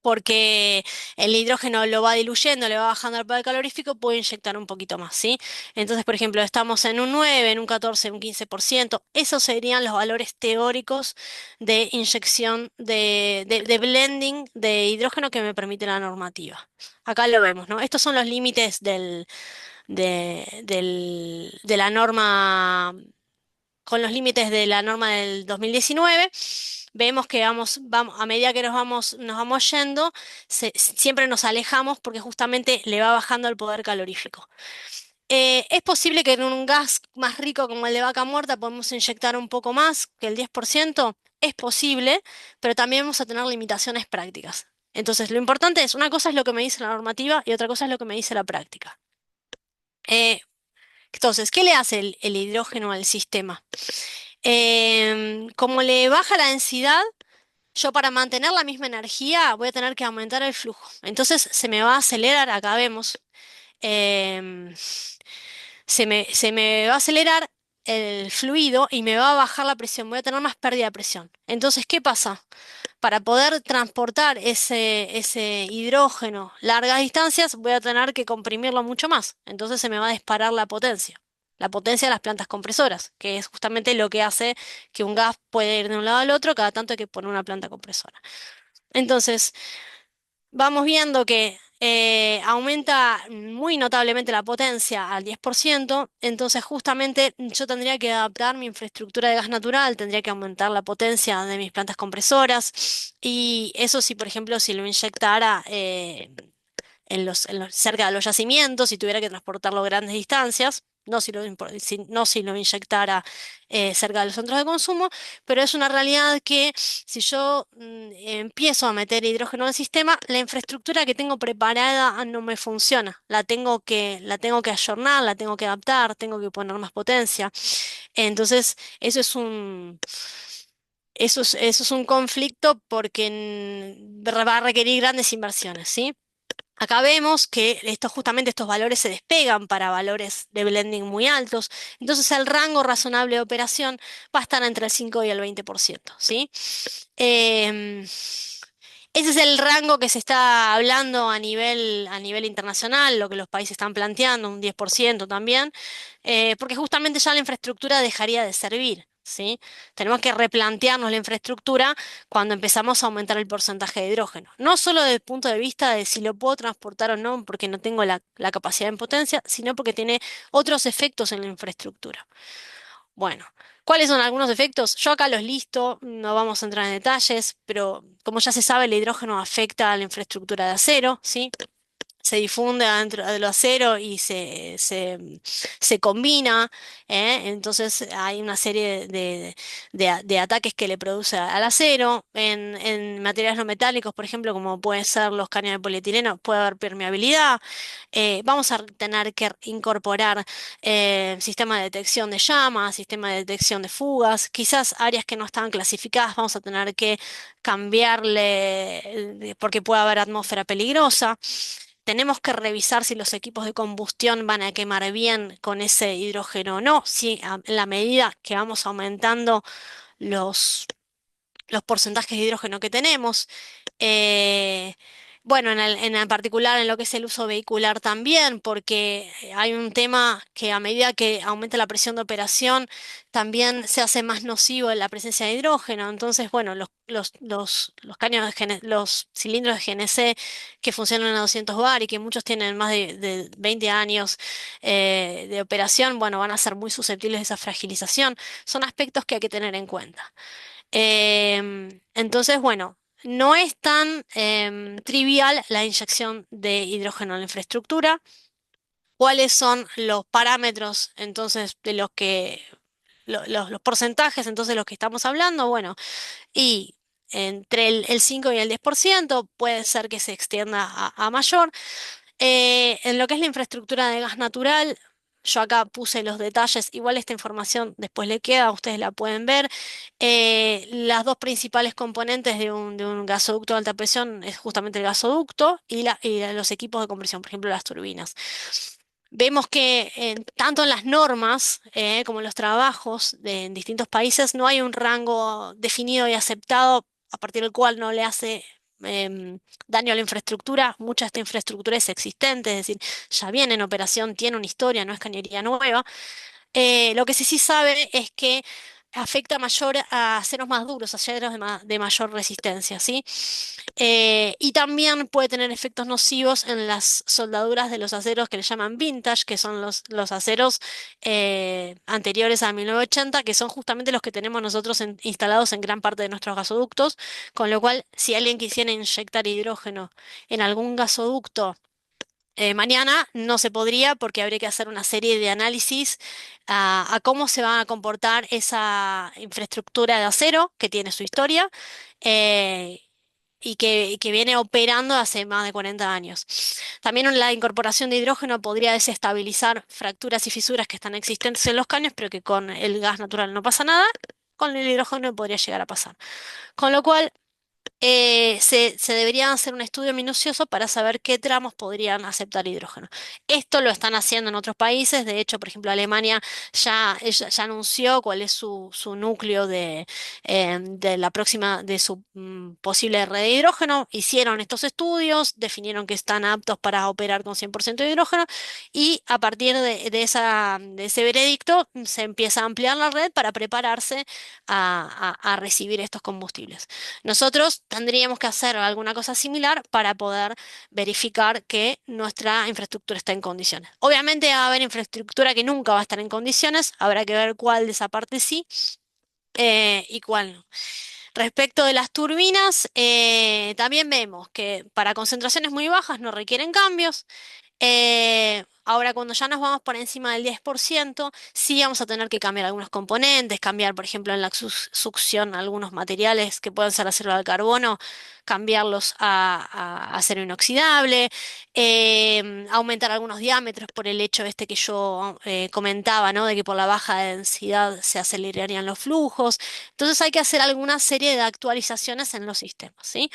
porque el hidrógeno lo va diluyendo, le va bajando el poder calorífico, puedo inyectar un poquito más, ¿sí? Entonces, por ejemplo, estamos en un 9, en un 14, un 15%. Esos serían los valores teóricos de inyección de blending de hidrógeno que me permite la normativa. Acá lo vemos, ¿no? Estos son los límites de la norma con los límites de la norma del 2019, vemos que a medida que nos vamos yendo, siempre nos alejamos porque justamente le va bajando el poder calorífico. Es posible que en un gas más rico como el de vaca muerta podemos inyectar un poco más que el 10%, es posible, pero también vamos a tener limitaciones prácticas. Entonces, lo importante es, una cosa es lo que me dice la normativa y otra cosa es lo que me dice la práctica. Eh, entonces, ¿qué le hace el hidrógeno al sistema? Como le baja la densidad, yo para mantener la misma energía voy a tener que aumentar el flujo. Entonces se me va a acelerar, acá vemos, em, se me va a acelerar el fluido y me va a bajar la presión, voy a tener más pérdida de presión. Entonces, ¿qué pasa? Para poder transportar ese hidrógeno largas distancias, voy a tener que comprimirlo mucho más. Entonces se me va a disparar la potencia. La potencia de las plantas compresoras, que es justamente lo que hace que un gas pueda ir de un lado al otro, cada tanto hay que poner una planta compresora. Entonces, vamos viendo que aumenta muy notablemente la potencia al 10%, entonces justamente yo tendría que adaptar mi infraestructura de gas natural, tendría que aumentar la potencia de mis plantas compresoras y eso sí, por ejemplo, si lo inyectara cerca de los yacimientos, si tuviera que transportarlo a grandes distancias, no si lo inyectara cerca de los centros de consumo, pero es una realidad que si yo empiezo a meter hidrógeno al sistema, la infraestructura que tengo preparada no me funciona. La tengo que ayornar, la tengo que adaptar, tengo que poner más potencia. Entonces, eso es un conflicto porque va a requerir grandes inversiones, ¿sí? Acá vemos que justamente estos valores se despegan para valores de blending muy altos, entonces el rango razonable de operación va a estar entre el 5 y el 20%, ¿sí? Em, Ese es el rango que se está hablando a nivel internacional, lo que los países están planteando, un 10% también, porque justamente ya la infraestructura dejaría de servir, ¿sí? Tenemos que replantearnos la infraestructura cuando empezamos a aumentar el porcentaje de hidrógeno. No solo desde el punto de vista de si lo puedo transportar o no, porque no tengo la capacidad en potencia, sino porque tiene otros efectos en la infraestructura. Bueno, ¿cuáles son algunos efectos? Yo acá los listo, no vamos a entrar en detalles, pero como ya se sabe, el hidrógeno afecta a la infraestructura de acero, ¿sí? Se difunde dentro del acero y se combina, ¿eh? Entonces hay una serie de ataques que le produce al acero. En materiales no metálicos, por ejemplo, como pueden ser los cáñamos de polietileno, puede haber permeabilidad. Vamos a tener que incorporar sistema de detección de llamas, sistema de detección de fugas. Quizás áreas que no estaban clasificadas vamos a tener que cambiarle porque puede haber atmósfera peligrosa. Tenemos que revisar si los equipos de combustión van a quemar bien con ese hidrógeno o no, si en la medida que vamos aumentando los, los porcentajes de hidrógeno que tenemos. Eh, bueno, en el particular en lo que es el uso vehicular también, porque hay un tema que a medida que aumenta la presión de operación, también se hace más nocivo la presencia de hidrógeno. Entonces, bueno, los caños los cilindros de GNC que funcionan a 200 bar y que muchos tienen más de 20 años de operación, bueno, van a ser muy susceptibles de esa fragilización. Son aspectos que hay que tener en cuenta. Entonces, bueno, no es tan trivial la inyección de hidrógeno en la infraestructura. ¿Cuáles son los parámetros entonces de los porcentajes entonces de los que estamos hablando? Bueno, y entre el 5 y el 10% puede ser que se extienda a mayor. En lo que es la infraestructura de gas natural, Yo acá puse los detalles, igual esta información después le queda, ustedes la pueden ver. Las dos principales componentes de un gasoducto de alta presión es justamente el gasoducto y los equipos de compresión, por ejemplo, las turbinas. Vemos que tanto en las normas como en los trabajos en distintos países no hay un rango definido y aceptado a partir del cual no le hace daño a la infraestructura. Mucha de esta infraestructura es existente, es decir, ya viene en operación, tiene una historia, no es cañería nueva. Lo que sí sabe es que afecta mayor a aceros más duros, a aceros de mayor resistencia, ¿sí? Y también puede tener efectos nocivos en las soldaduras de los aceros que le llaman vintage, que son los aceros anteriores a 1980, que son justamente los que tenemos nosotros instalados en gran parte de nuestros gasoductos, con lo cual, si alguien quisiera inyectar hidrógeno en algún gasoducto, mañana no se podría porque habría que hacer una serie de análisis a cómo se va a comportar esa infraestructura de acero que tiene su historia eh, y que viene operando hace más de 40 años. También la incorporación de hidrógeno podría desestabilizar fracturas y fisuras que están existentes en los caños, pero que con el gas natural no pasa nada. Con el hidrógeno podría llegar a pasar. Con lo cual, se debería hacer un estudio minucioso para saber qué tramos podrían aceptar hidrógeno. Esto lo están haciendo en otros países. De hecho, por ejemplo, Alemania ya anunció cuál es su núcleo de la próxima, de su posible red de hidrógeno. Hicieron estos estudios, definieron que están aptos para operar con 100% de hidrógeno y a partir de ese veredicto se empieza a ampliar la red para prepararse a recibir estos combustibles. Nosotros tendríamos que hacer alguna cosa similar para poder verificar que nuestra infraestructura está en condiciones. Obviamente va a haber infraestructura que nunca va a estar en condiciones, habrá que ver cuál de esa parte sí y cuál no. Respecto de las turbinas, también vemos que para concentraciones muy bajas no requieren cambios. Ahora, cuando ya nos vamos por encima del 10%, sí vamos a tener que cambiar algunos componentes, cambiar, por ejemplo, en la succión algunos materiales que pueden ser acero de carbono, cambiarlos a acero inoxidable, aumentar algunos diámetros por el hecho este que yo comentaba, ¿no? De que por la baja densidad se acelerarían los flujos. Entonces hay que hacer alguna serie de actualizaciones en los sistemas, ¿sí?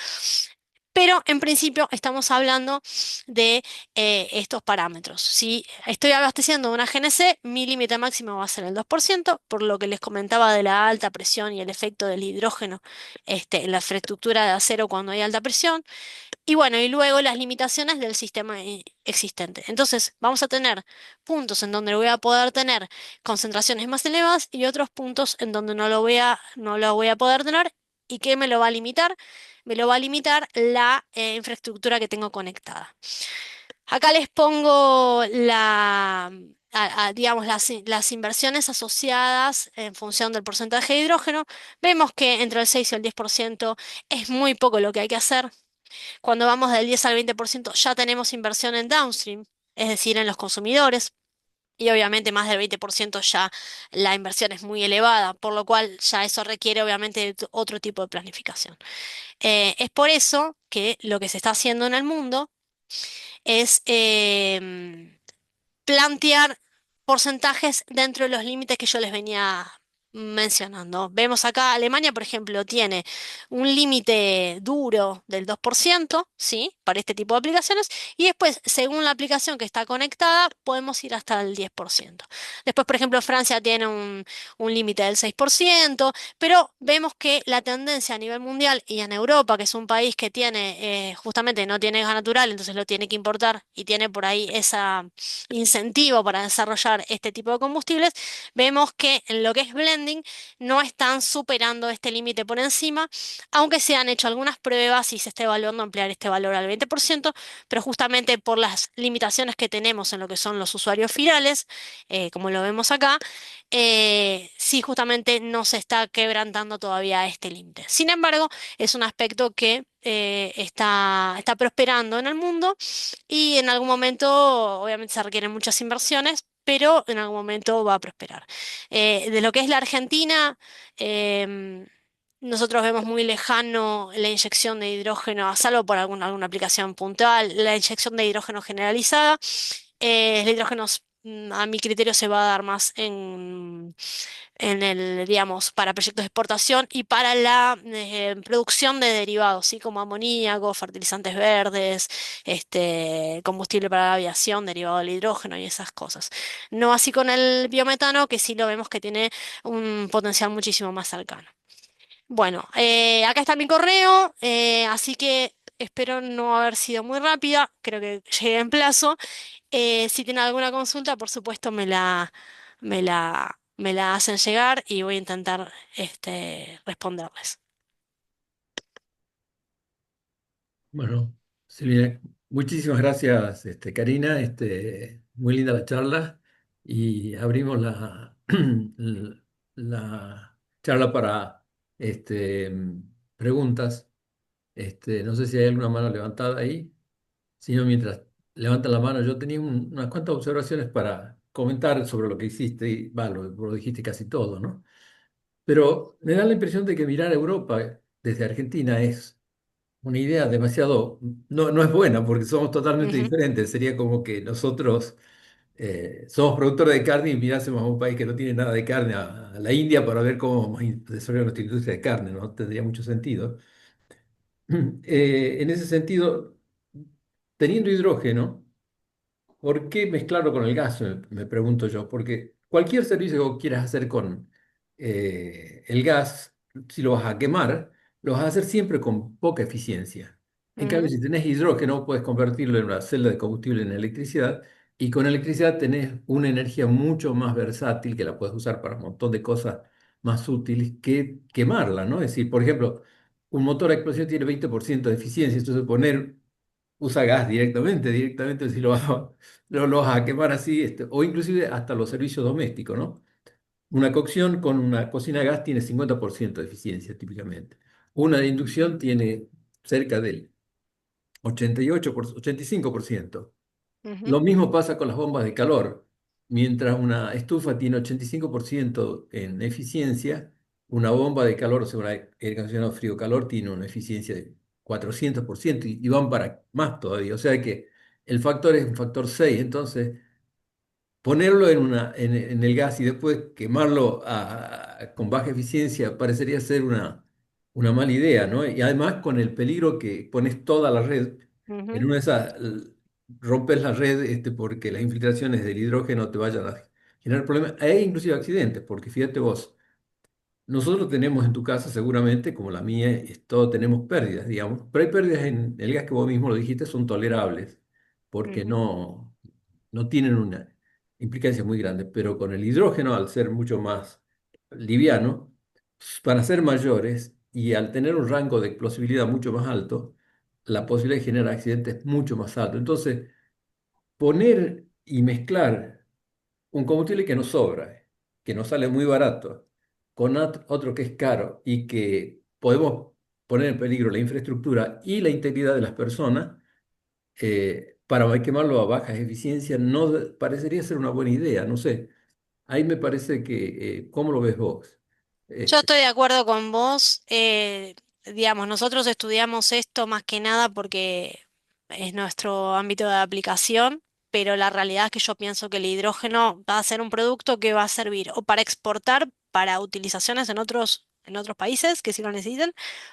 Pero en principio estamos hablando de estos parámetros. Si estoy abasteciendo una GNC, mi límite máximo va a ser el 2%, por lo que les comentaba de la alta presión y el efecto del hidrógeno en la infraestructura de acero cuando hay alta presión. Y bueno, y luego las limitaciones del sistema existente. Entonces, vamos a tener puntos en donde voy a poder tener concentraciones más elevadas y otros puntos en donde no lo voy a poder tener. ¿Y qué me lo va a limitar? Me lo va a limitar la infraestructura que tengo conectada. Acá les pongo digamos, las inversiones asociadas en función del porcentaje de hidrógeno. Vemos que entre el 6 y el 10% es muy poco lo que hay que hacer. Cuando vamos del 10 al 20% ya tenemos inversión en downstream, es decir, en los consumidores. Y obviamente más del 20% ya la inversión es muy elevada, por lo cual ya eso requiere obviamente de otro tipo de planificación. Es por eso que lo que se está haciendo en el mundo es plantear porcentajes dentro de los límites que yo les venía mencionando. Vemos acá, Alemania, por ejemplo, tiene un límite duro del 2%, ¿sí? Para este tipo de aplicaciones, y después, según la aplicación que está conectada, podemos ir hasta el 10%. Después, por ejemplo, Francia tiene un límite del 6%, pero vemos que la tendencia a nivel mundial y en Europa, que es un país que tiene, justamente no tiene gas natural, entonces lo tiene que importar y tiene por ahí esa incentivo para desarrollar este tipo de combustibles, vemos que en lo que es blending no están superando este límite por encima, aunque se han hecho algunas pruebas y se está evaluando ampliar este valor al 20%, pero justamente por las limitaciones que tenemos en lo que son los usuarios finales, como lo vemos acá, sí justamente no se está quebrantando todavía este límite. Sin embargo, es un aspecto que está prosperando en el mundo y en algún momento, obviamente, se requieren muchas inversiones, pero en algún momento va a prosperar. De lo que es la Argentina, em, nosotros vemos muy lejano la inyección de hidrógeno, a salvo por alguna aplicación puntual, la inyección de hidrógeno generalizada. El hidrógeno a mi criterio se va a dar más en el, digamos, para proyectos de exportación y para la producción de derivados, ¿sí? Como amoníaco, fertilizantes verdes, combustible para la aviación, derivado del hidrógeno y esas cosas. No así con el biometano, que sí lo vemos que tiene un potencial muchísimo más cercano. Bueno, acá está mi correo, así que espero no haber sido muy rápida, creo que llegué en plazo. Si tienen alguna consulta, por supuesto me la hacen llegar y voy a intentar responderles. Bueno, Silvia, muchísimas gracias, Karina. Muy linda la charla y abrimos la charla para preguntas. No sé si hay alguna mano levantada ahí. Si no, mientras levantan la mano, yo tenía unas cuantas observaciones para comentar sobre lo que hiciste y, lo dijiste casi todo, ¿no? Pero me da la impresión de que mirar a Europa desde Argentina es una idea demasiado, no es buena porque somos totalmente Ujú, diferentes. Sería como que nosotros somos productores de carne y mirásemos a un país que no tiene nada de carne, a la India, para ver cómo vamos a desarrollar nuestra industria de carne, ¿no? Tendría mucho sentido. En ese sentido, teniendo hidrógeno, ¿por qué mezclarlo con el gas? Me pregunto yo, porque cualquier servicio que vos quieras hacer con el gas, si lo vas a quemar, lo vas a hacer siempre con poca eficiencia. En cambio, ujú, si tenés hidrógeno, puedes convertirlo en una celda de combustible en electricidad y con electricidad tenés una energía mucho más versátil que la puedes usar para un montón de cosas más útiles que quemarla, ¿no? Es decir, por ejemplo, un motor a explosión tiene 20% de eficiencia, entonces poner usa gas directamente si lo vas a, lo vas a quemar así, o inclusive hasta los servicios domésticos, ¿no? Una cocción con una cocina a gas tiene 50% de eficiencia típicamente. Una de inducción tiene cerca del 85%. ujú, Lo mismo pasa con las bombas de calor. Mientras una estufa tiene 85% en eficiencia, una bomba de calor, o sea, un aire acondicionado frío-calor, tiene una eficiencia de 400% y van para más todavía. O sea que el factor es un factor 6. Entonces, ponerlo en el gas y después quemarlo con baja eficiencia parecería ser una mala idea, ¿no? Y además con el peligro que pones toda la red, en ujú, una de esas rompes la red porque las infiltraciones del hidrógeno te vayan a generar problemas e inclusive accidentes, porque fíjate vos, nosotros tenemos en tu casa seguramente, como la mía, todos tenemos pérdidas, digamos, pero hay pérdidas en el gas que vos mismo lo dijiste, son tolerables, porque ujú, no tienen una implicancia muy grande, pero con el hidrógeno, al ser mucho más liviano, para ser mayores y al tener un rango de explosibilidad mucho más alto, la posibilidad de generar accidentes es mucho más alto. Entonces, poner y mezclar un combustible que nos sobra, que nos sale muy barato, con otro que es caro y que podemos poner en peligro la infraestructura y la integridad de las personas, para quemarlo a baja eficiencia, no parecería ser una buena idea. No sé, ahí me parece que, ¿cómo lo ves vos? Yo Este, estoy de acuerdo con vos. Digamos, nosotros estudiamos esto más que nada porque es nuestro ámbito de aplicación, pero la realidad es que yo pienso que el hidrógeno va a ser un producto que va a servir o para exportar para utilizaciones en otros países que sí lo necesiten,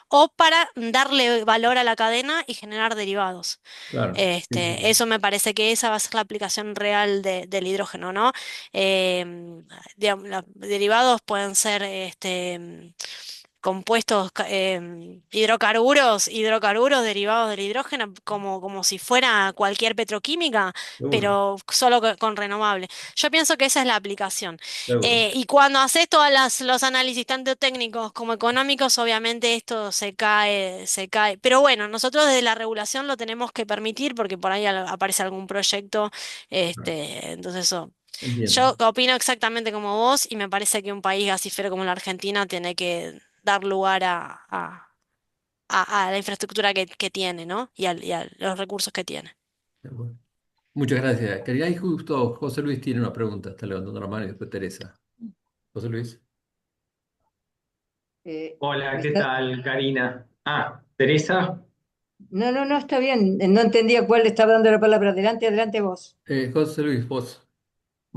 o para darle valor a la cadena y generar derivados. claro, sí, sí, Eso me parece que esa va a ser la aplicación real del hidrógeno, ¿no? Digamos, los derivados pueden ser compuestos, hidrocarburos derivados del hidrógeno, como si fuera cualquier petroquímica, seguro, pero solo con renovable. Yo pienso que esa es la aplicación. seguro, Y cuando haces todos los análisis, tanto técnicos como económicos, obviamente esto se cae. Pero bueno, nosotros desde la regulación lo tenemos que permitir porque por ahí aparece algún proyecto, entonces eso. entiendo. Yo opino exactamente como vos y me parece que un país gasífero como la Argentina tiene que dar lugar a la infraestructura que tiene, ¿no? Y a los recursos que tiene. Seguro. Muchas gracias. Quería, y justo José Luis tiene una pregunta, está levantando la mano y después Teresa. José Luis. Hola, ¿Me ¿qué está- tal, Karina? Teresa. No, no, no, está bien. No entendía cuál le estaba dando la palabra. Adelante, adelante vos. José Luis, vos.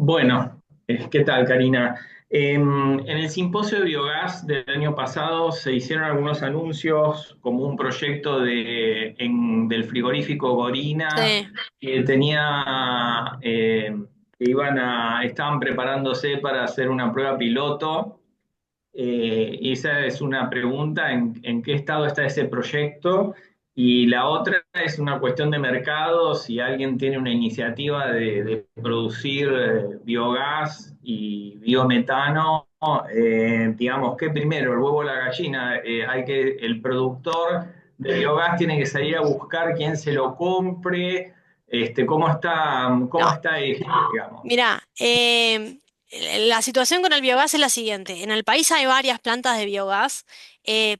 Bueno, ¿qué tal, Karina? En el simposio de biogás del año pasado se hicieron algunos anuncios como un proyecto del frigorífico Gorina Sí. que tenía, estaban preparándose para hacer una prueba piloto. Y esa es una pregunta, en qué estado está ese proyecto? Y la otra es una cuestión de mercado, si alguien tiene una iniciativa de producir biogás y biometano, digamos, ¿qué primero, el huevo o la gallina? El productor de biogás tiene que salir a buscar quién se lo compre, cómo No, está, digamos. mira, la situación con el biogás es la siguiente. En el país hay varias plantas de biogás,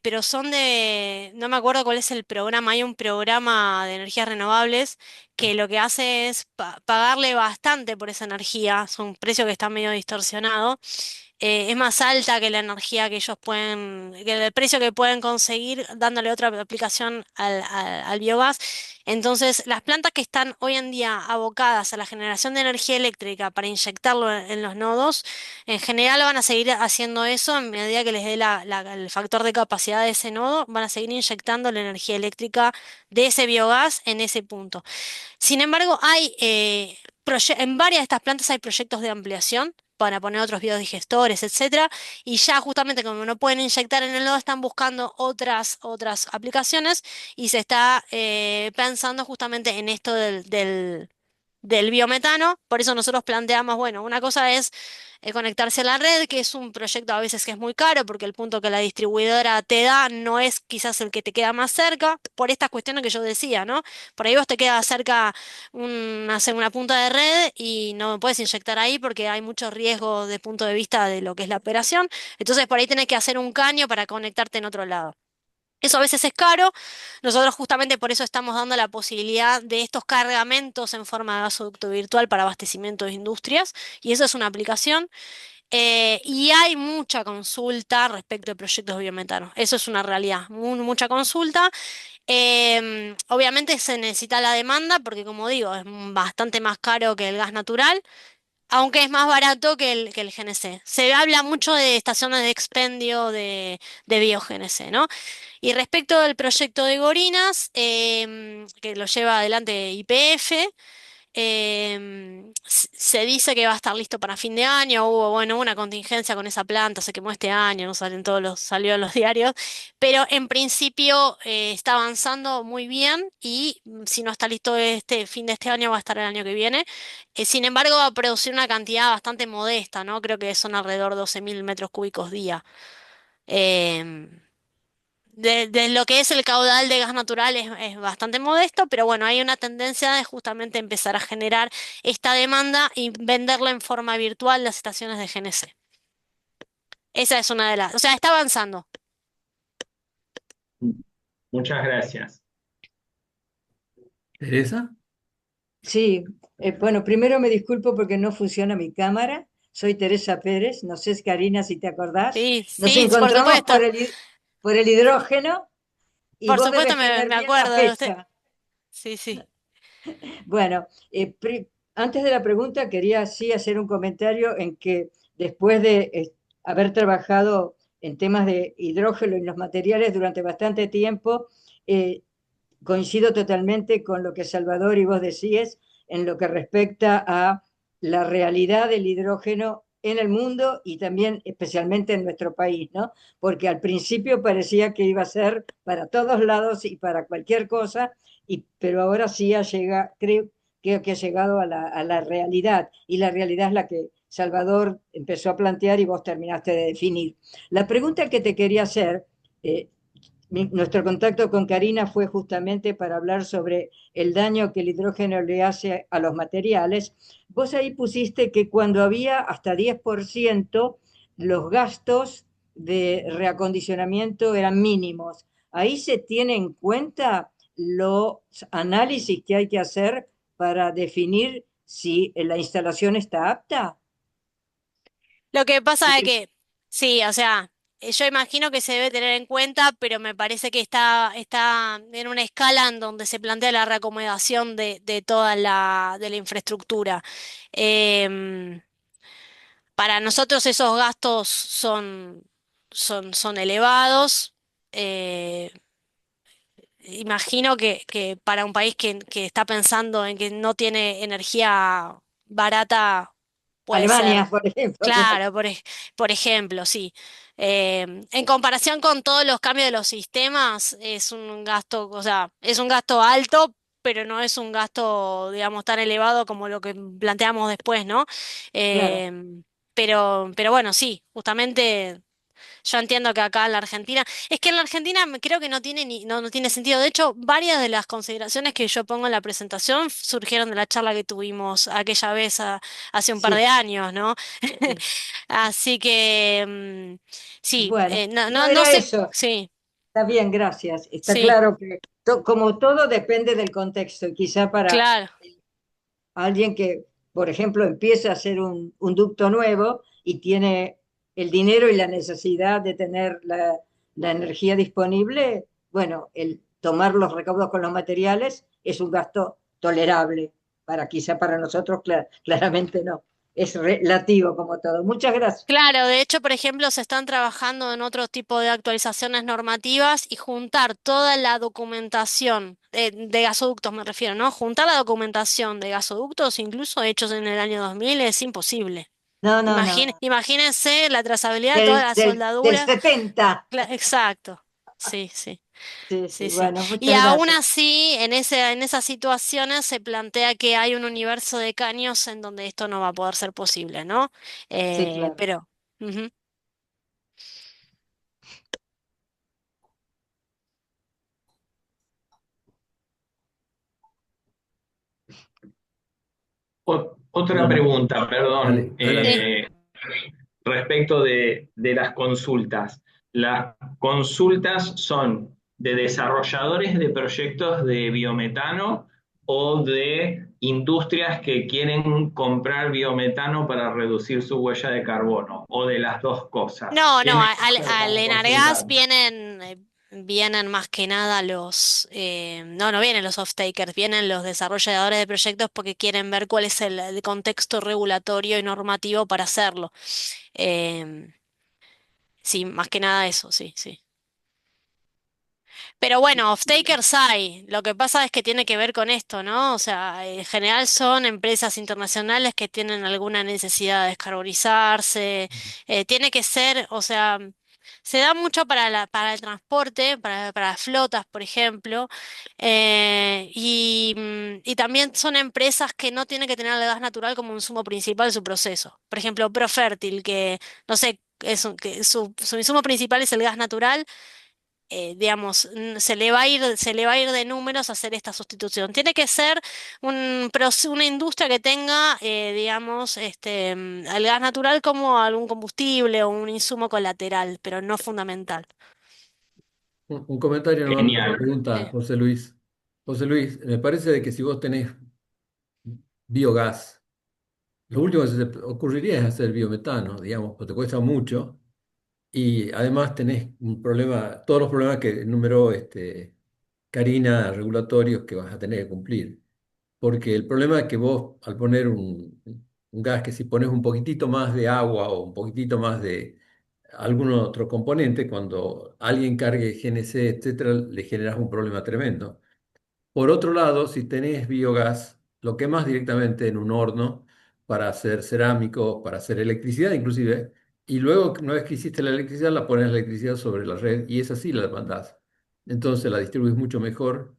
pero son no me acuerdo cuál es el programa, hay un programa de energías renovables que lo que hace es pagarle bastante por esa energía, es un precio que está medio distorsionado. Es más alta que la energía que ellos pueden, que el precio que pueden conseguir dándole otra aplicación al biogás. Entonces, las plantas que están hoy en día abocadas a la generación de energía eléctrica para inyectarlo en los nodos, en general van a seguir haciendo eso a medida que les dé el factor de capacidad de ese nodo, van a seguir inyectando la energía eléctrica de ese biogás en ese punto. Sin embargo, en varias de estas plantas hay proyectos de ampliación para poner otros biodigestores, etcétera, y ya justamente como no pueden inyectar en el nodo, están buscando otras aplicaciones y se está pensando justamente en esto del biometano. Por eso nosotros planteamos, bueno, una cosa es conectarse a la red, que es un proyecto a veces que es muy caro, porque el punto que la distribuidora te da no es quizás el que te queda más cerca, por estas cuestiones que yo decía, ¿no? Por ahí vos te queda cerca hacer una punta de red y no puedes inyectar ahí porque hay mucho riesgo de punto de vista de lo que es la operación. Entonces por ahí tenés que hacer un caño para conectarte en otro lado. Eso a veces es caro. Nosotros justamente por eso estamos dando la posibilidad de estos cargamentos en forma de gasoducto virtual para abastecimiento de industrias. Y eso es una aplicación. Y hay mucha consulta respecto de proyectos de biometanos. Eso es una realidad. Mucha consulta. Obviamente se necesita la demanda porque, como digo, es bastante más caro que el gas natural, aunque es más barato que el GNC. Se habla mucho de estaciones de expendio de biogénese, ¿no? Y respecto del proyecto de Gorinas, que lo lleva adelante YPF, se dice que va a estar listo para fin de año. Bueno, hubo una contingencia con esa planta, se quemó este año, no salen salió en los diarios, pero en principio está avanzando muy bien y si no está listo este fin de este año, va a estar el año que viene. Sin embargo, va a producir una cantidad bastante modesta, ¿no? Creo que son alrededor de 12.000 metros cúbicos día. Em, de lo que es el caudal de gas natural es bastante modesto, pero bueno, hay una tendencia de justamente empezar a generar esta demanda y venderla en forma virtual las estaciones de GNC. Esa es una de las, o sea, está avanzando. Muchas gracias. ¿Teresa? Sí, bueno, primero me disculpo porque no funciona mi cámara. Soy Teresa Pérez, no sé, Karina, si te acordás. Sí, Nos sí, por encontramos supuesto, por el hidrógeno y por vos supuesto debes me, tener me bien la acuerdo de usted. fecha. Sí, sí. Bueno, antes de la pregunta quería sí hacer un comentario en que después de haber trabajado en temas de hidrógeno y los materiales durante bastante tiempo, eh, coincido totalmente con lo que Salvador y vos decías en lo que respecta a la realidad del hidrógeno en el mundo y también especialmente en nuestro país, ¿no? Porque al principio parecía que iba a ser para todos lados y para cualquier cosa, pero ahora sí creo que ha llegado a la realidad y la realidad es la que Salvador empezó a plantear y vos terminaste de definir. La pregunta que te quería hacer, eh, nuestro contacto con Karina fue justamente para hablar sobre el daño que el hidrógeno le hace a los materiales. Vos ahí pusiste que cuando había hasta 10% los gastos de reacondicionamiento eran mínimos. Ahí se tiene en cuenta los análisis que hay que hacer para definir si la instalación está apta. Lo que pasa es que, sí, o sea, yo imagino que se debe tener en cuenta, pero me parece que está en una escala en donde se plantea la reacomodación de toda de la infraestructura. Em, Para nosotros esos gastos son elevados. Eh, Imagino que para un país que está pensando en que no tiene energía barata, puede ser. Alemania, por ejemplo, claro. Claro, por ejemplo, sí. En comparación con todos los cambios de los sistemas, es un gasto, o sea, es un gasto alto, pero no es un gasto, digamos, tan elevado como lo que planteamos después, ¿no? Claro. Pero bueno, sí, justamente. Yo entiendo que acá en la Argentina, es que en la Argentina creo que no tiene sentido. De hecho, varias de las consideraciones que yo pongo en la presentación surgieron de la charla que tuvimos aquella vez hace un par de Sí, años, ¿no? sí. Así que sí, Bueno, no no era sé, eso. sí, Está bien, gracias. Está sí, claro que como todo depende del contexto y quizá para claro. alguien que, por ejemplo, empieza a hacer un ducto nuevo y tiene el dinero y la necesidad de tener la energía disponible, bueno, el tomar los recaudos con los materiales es un gasto tolerable. Para quizá para nosotros claramente no. Es relativo como todo. Muchas gracias. Claro, de hecho, por ejemplo, se están trabajando en otro tipo de actualizaciones normativas y juntar toda la documentación de gasoductos, me refiero, ¿no? Juntar la documentación de gasoductos, incluso hechos en el año 2000, es imposible. No, no, no, no. Imagínense la trazabilidad de toda Del, la del soldadura. 70. Exacto. Sí, sí, Sí, sí, sí, sí. bueno, Y muchas aún gracias. así, en esas situaciones se plantea que hay un universo de caños en donde esto no va a poder ser posible, ¿no? Sí, claro. Pero. Ujú. Otra Bueno, pregunta, perdón, dale, adelante. Sí. respecto de las consultas. ¿Las consultas son de desarrolladores de proyectos de biometano o de industrias que quieren comprar biometano para reducir su huella de carbono? ¿O de las dos cosas? No, no, ¿Quiénes se al están Enargas consultando? vienen más que nada no vienen los off-takers, vienen los desarrolladores de proyectos porque quieren ver cuál es el contexto regulatorio y normativo para hacerlo. Em, sí, más que nada eso, sí, sí. Pero bueno, off-takers hay. Lo que pasa es que tiene que ver con esto, ¿no? O sea, en general son empresas internacionales que tienen alguna necesidad de descarbonizarse. Tiene que ser, o sea, se da mucho para el transporte, para las flotas, por ejemplo. Y también son empresas que no tienen que tener el gas natural como insumo principal de su proceso. Por ejemplo, Profértil, que no sé, que su insumo principal es el gas natural, digamos, se le va a ir de números a hacer esta sustitución. Tiene que ser una industria que tenga, digamos, al gas natural como algún combustible o un insumo colateral, pero no fundamental. Un comentario nomás, una Genial. pregunta, Sí. José Luis. José Luis, me parece de que si vos tenés biogás, lo último que se te ocurriría es hacer biometano, digamos, porque te cuesta mucho y además tenés un problema, todos los problemas que enumeró Karina, regulatorios que vas a tener que cumplir. Porque el problema es que vos, al poner un gas, que si pones un poquitito más de agua o un poquitito más de algún otro componente, cuando alguien cargue GNC, etcétera, le generas un problema tremendo. Por otro lado, si tenés biogás, lo quemas directamente en un horno para hacer cerámico, para hacer electricidad inclusive, y luego, una vez que hiciste la electricidad, la pones la electricidad sobre la red y esa sí la mandás. Entonces la distribuís mucho mejor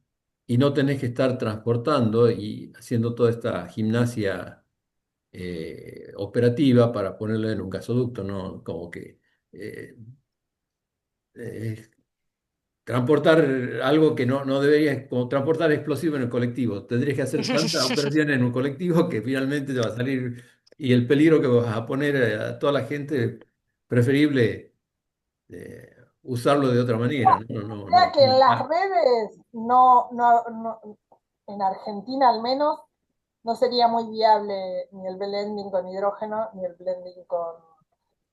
y no tenés que estar transportando y haciendo toda esta gimnasia operativa para ponerlo en un gasoducto, ¿no? Como que eh, eh, transportar algo que no deberías, como transportar explosivo en el colectivo. Tendrías que hacer tantas operaciones en un colectivo que finalmente te va a salir, y el peligro que vas a poner a toda la gente, preferible usarlo de otra manera. No, no, Sea no, que en no. las redes en Argentina al menos, no sería muy viable ni el blending con hidrógeno ni el blending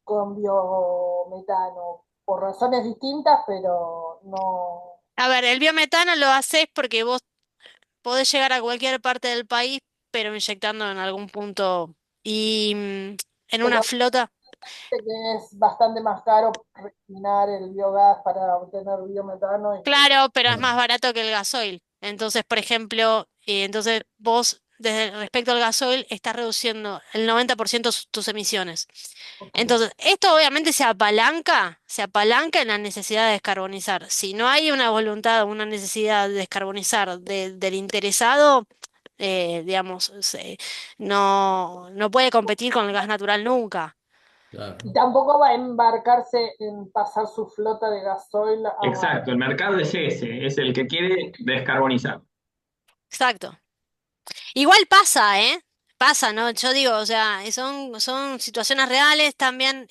con biometano, por razones distintas, pero no. A ver, el biometano lo haces porque vos podés llegar a cualquier parte del país, pero inyectando en algún punto. Y en una Pero flota. sé que es bastante más caro refinar el biogás para obtener biometano y que Claro, pero es Claro, más barato que el gasoil. Entonces, por ejemplo, entonces vos, desde respecto al gasoil, estás reduciendo el 90% tus emisiones. Entonces, esto obviamente se apalanca en la necesidad de descarbonizar. Si no hay una voluntad, una necesidad de descarbonizar del interesado, digamos, no puede competir con el gas natural nunca. y claro. tampoco va a embarcarse en pasar su flota de gasoil a... Exacto, el mercado es ese, es el que quiere descarbonizar. Exacto. Igual pasa, ¿eh? Pasa, ¿no? Yo digo, o sea, son situaciones reales también.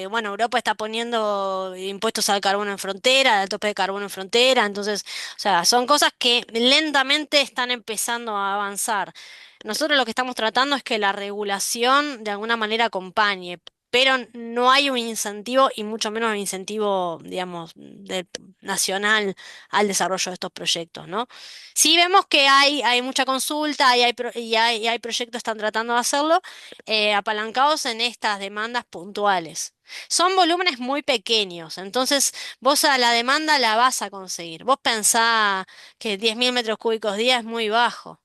Bueno, Europa está poniendo impuestos al carbono en frontera, al tope de carbono en frontera, entonces, o sea, son cosas que lentamente están empezando a avanzar. Nosotros lo que estamos tratando es que la regulación de alguna manera acompañe, pero no hay un incentivo y mucho menos un incentivo, digamos, nacional al desarrollo de estos proyectos, ¿no? Sí vemos que hay mucha consulta y hay proyectos que están tratando de hacerlo, apalancados en estas demandas puntuales. Son volúmenes muy pequeños, entonces vos a la demanda la vas a conseguir. Vos pensá que 10.000 metros cúbicos día es muy bajo.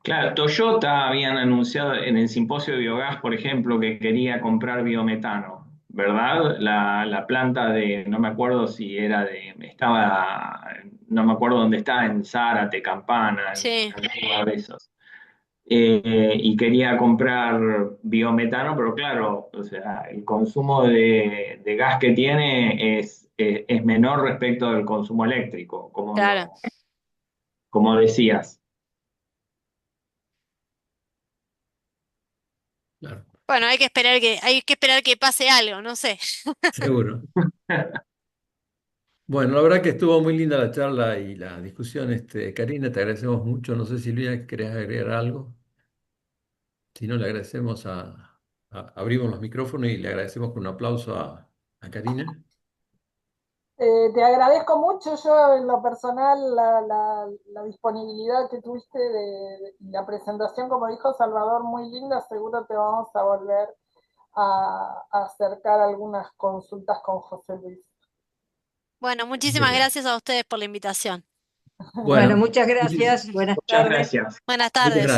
Claro, Toyota habían anunciado en el simposio de biogás, por ejemplo, que quería comprar biometano, ¿verdad? La planta de, no me acuerdo si era no me acuerdo dónde estaba, en Zárate, Campana, en Sí, algún lugar de esos. Y quería comprar biometano, pero claro, o sea, el consumo de gas que tiene es menor respecto al consumo eléctrico, claro. como decías. Claro, Bueno, hay que esperar que pase algo, no sé. seguro. Bueno, la verdad que estuvo muy linda la charla y la discusión, Karina, te agradecemos mucho. No sé, Silvia, ¿querés agregar algo? Si no, le agradecemos abrimos los micrófonos y le agradecemos con un aplauso a Karina. Te agradezco mucho yo en lo personal la disponibilidad que tuviste y la presentación, como dijo Salvador, muy linda. Seguro te vamos a volver a acercar algunas consultas con José Luis. Bueno, Muy muchísimas bien. gracias a ustedes por la invitación. Bueno, Bueno, muchas gracias. Buenas Muchas tardes. gracias. Buenas muchas tardes. gracias.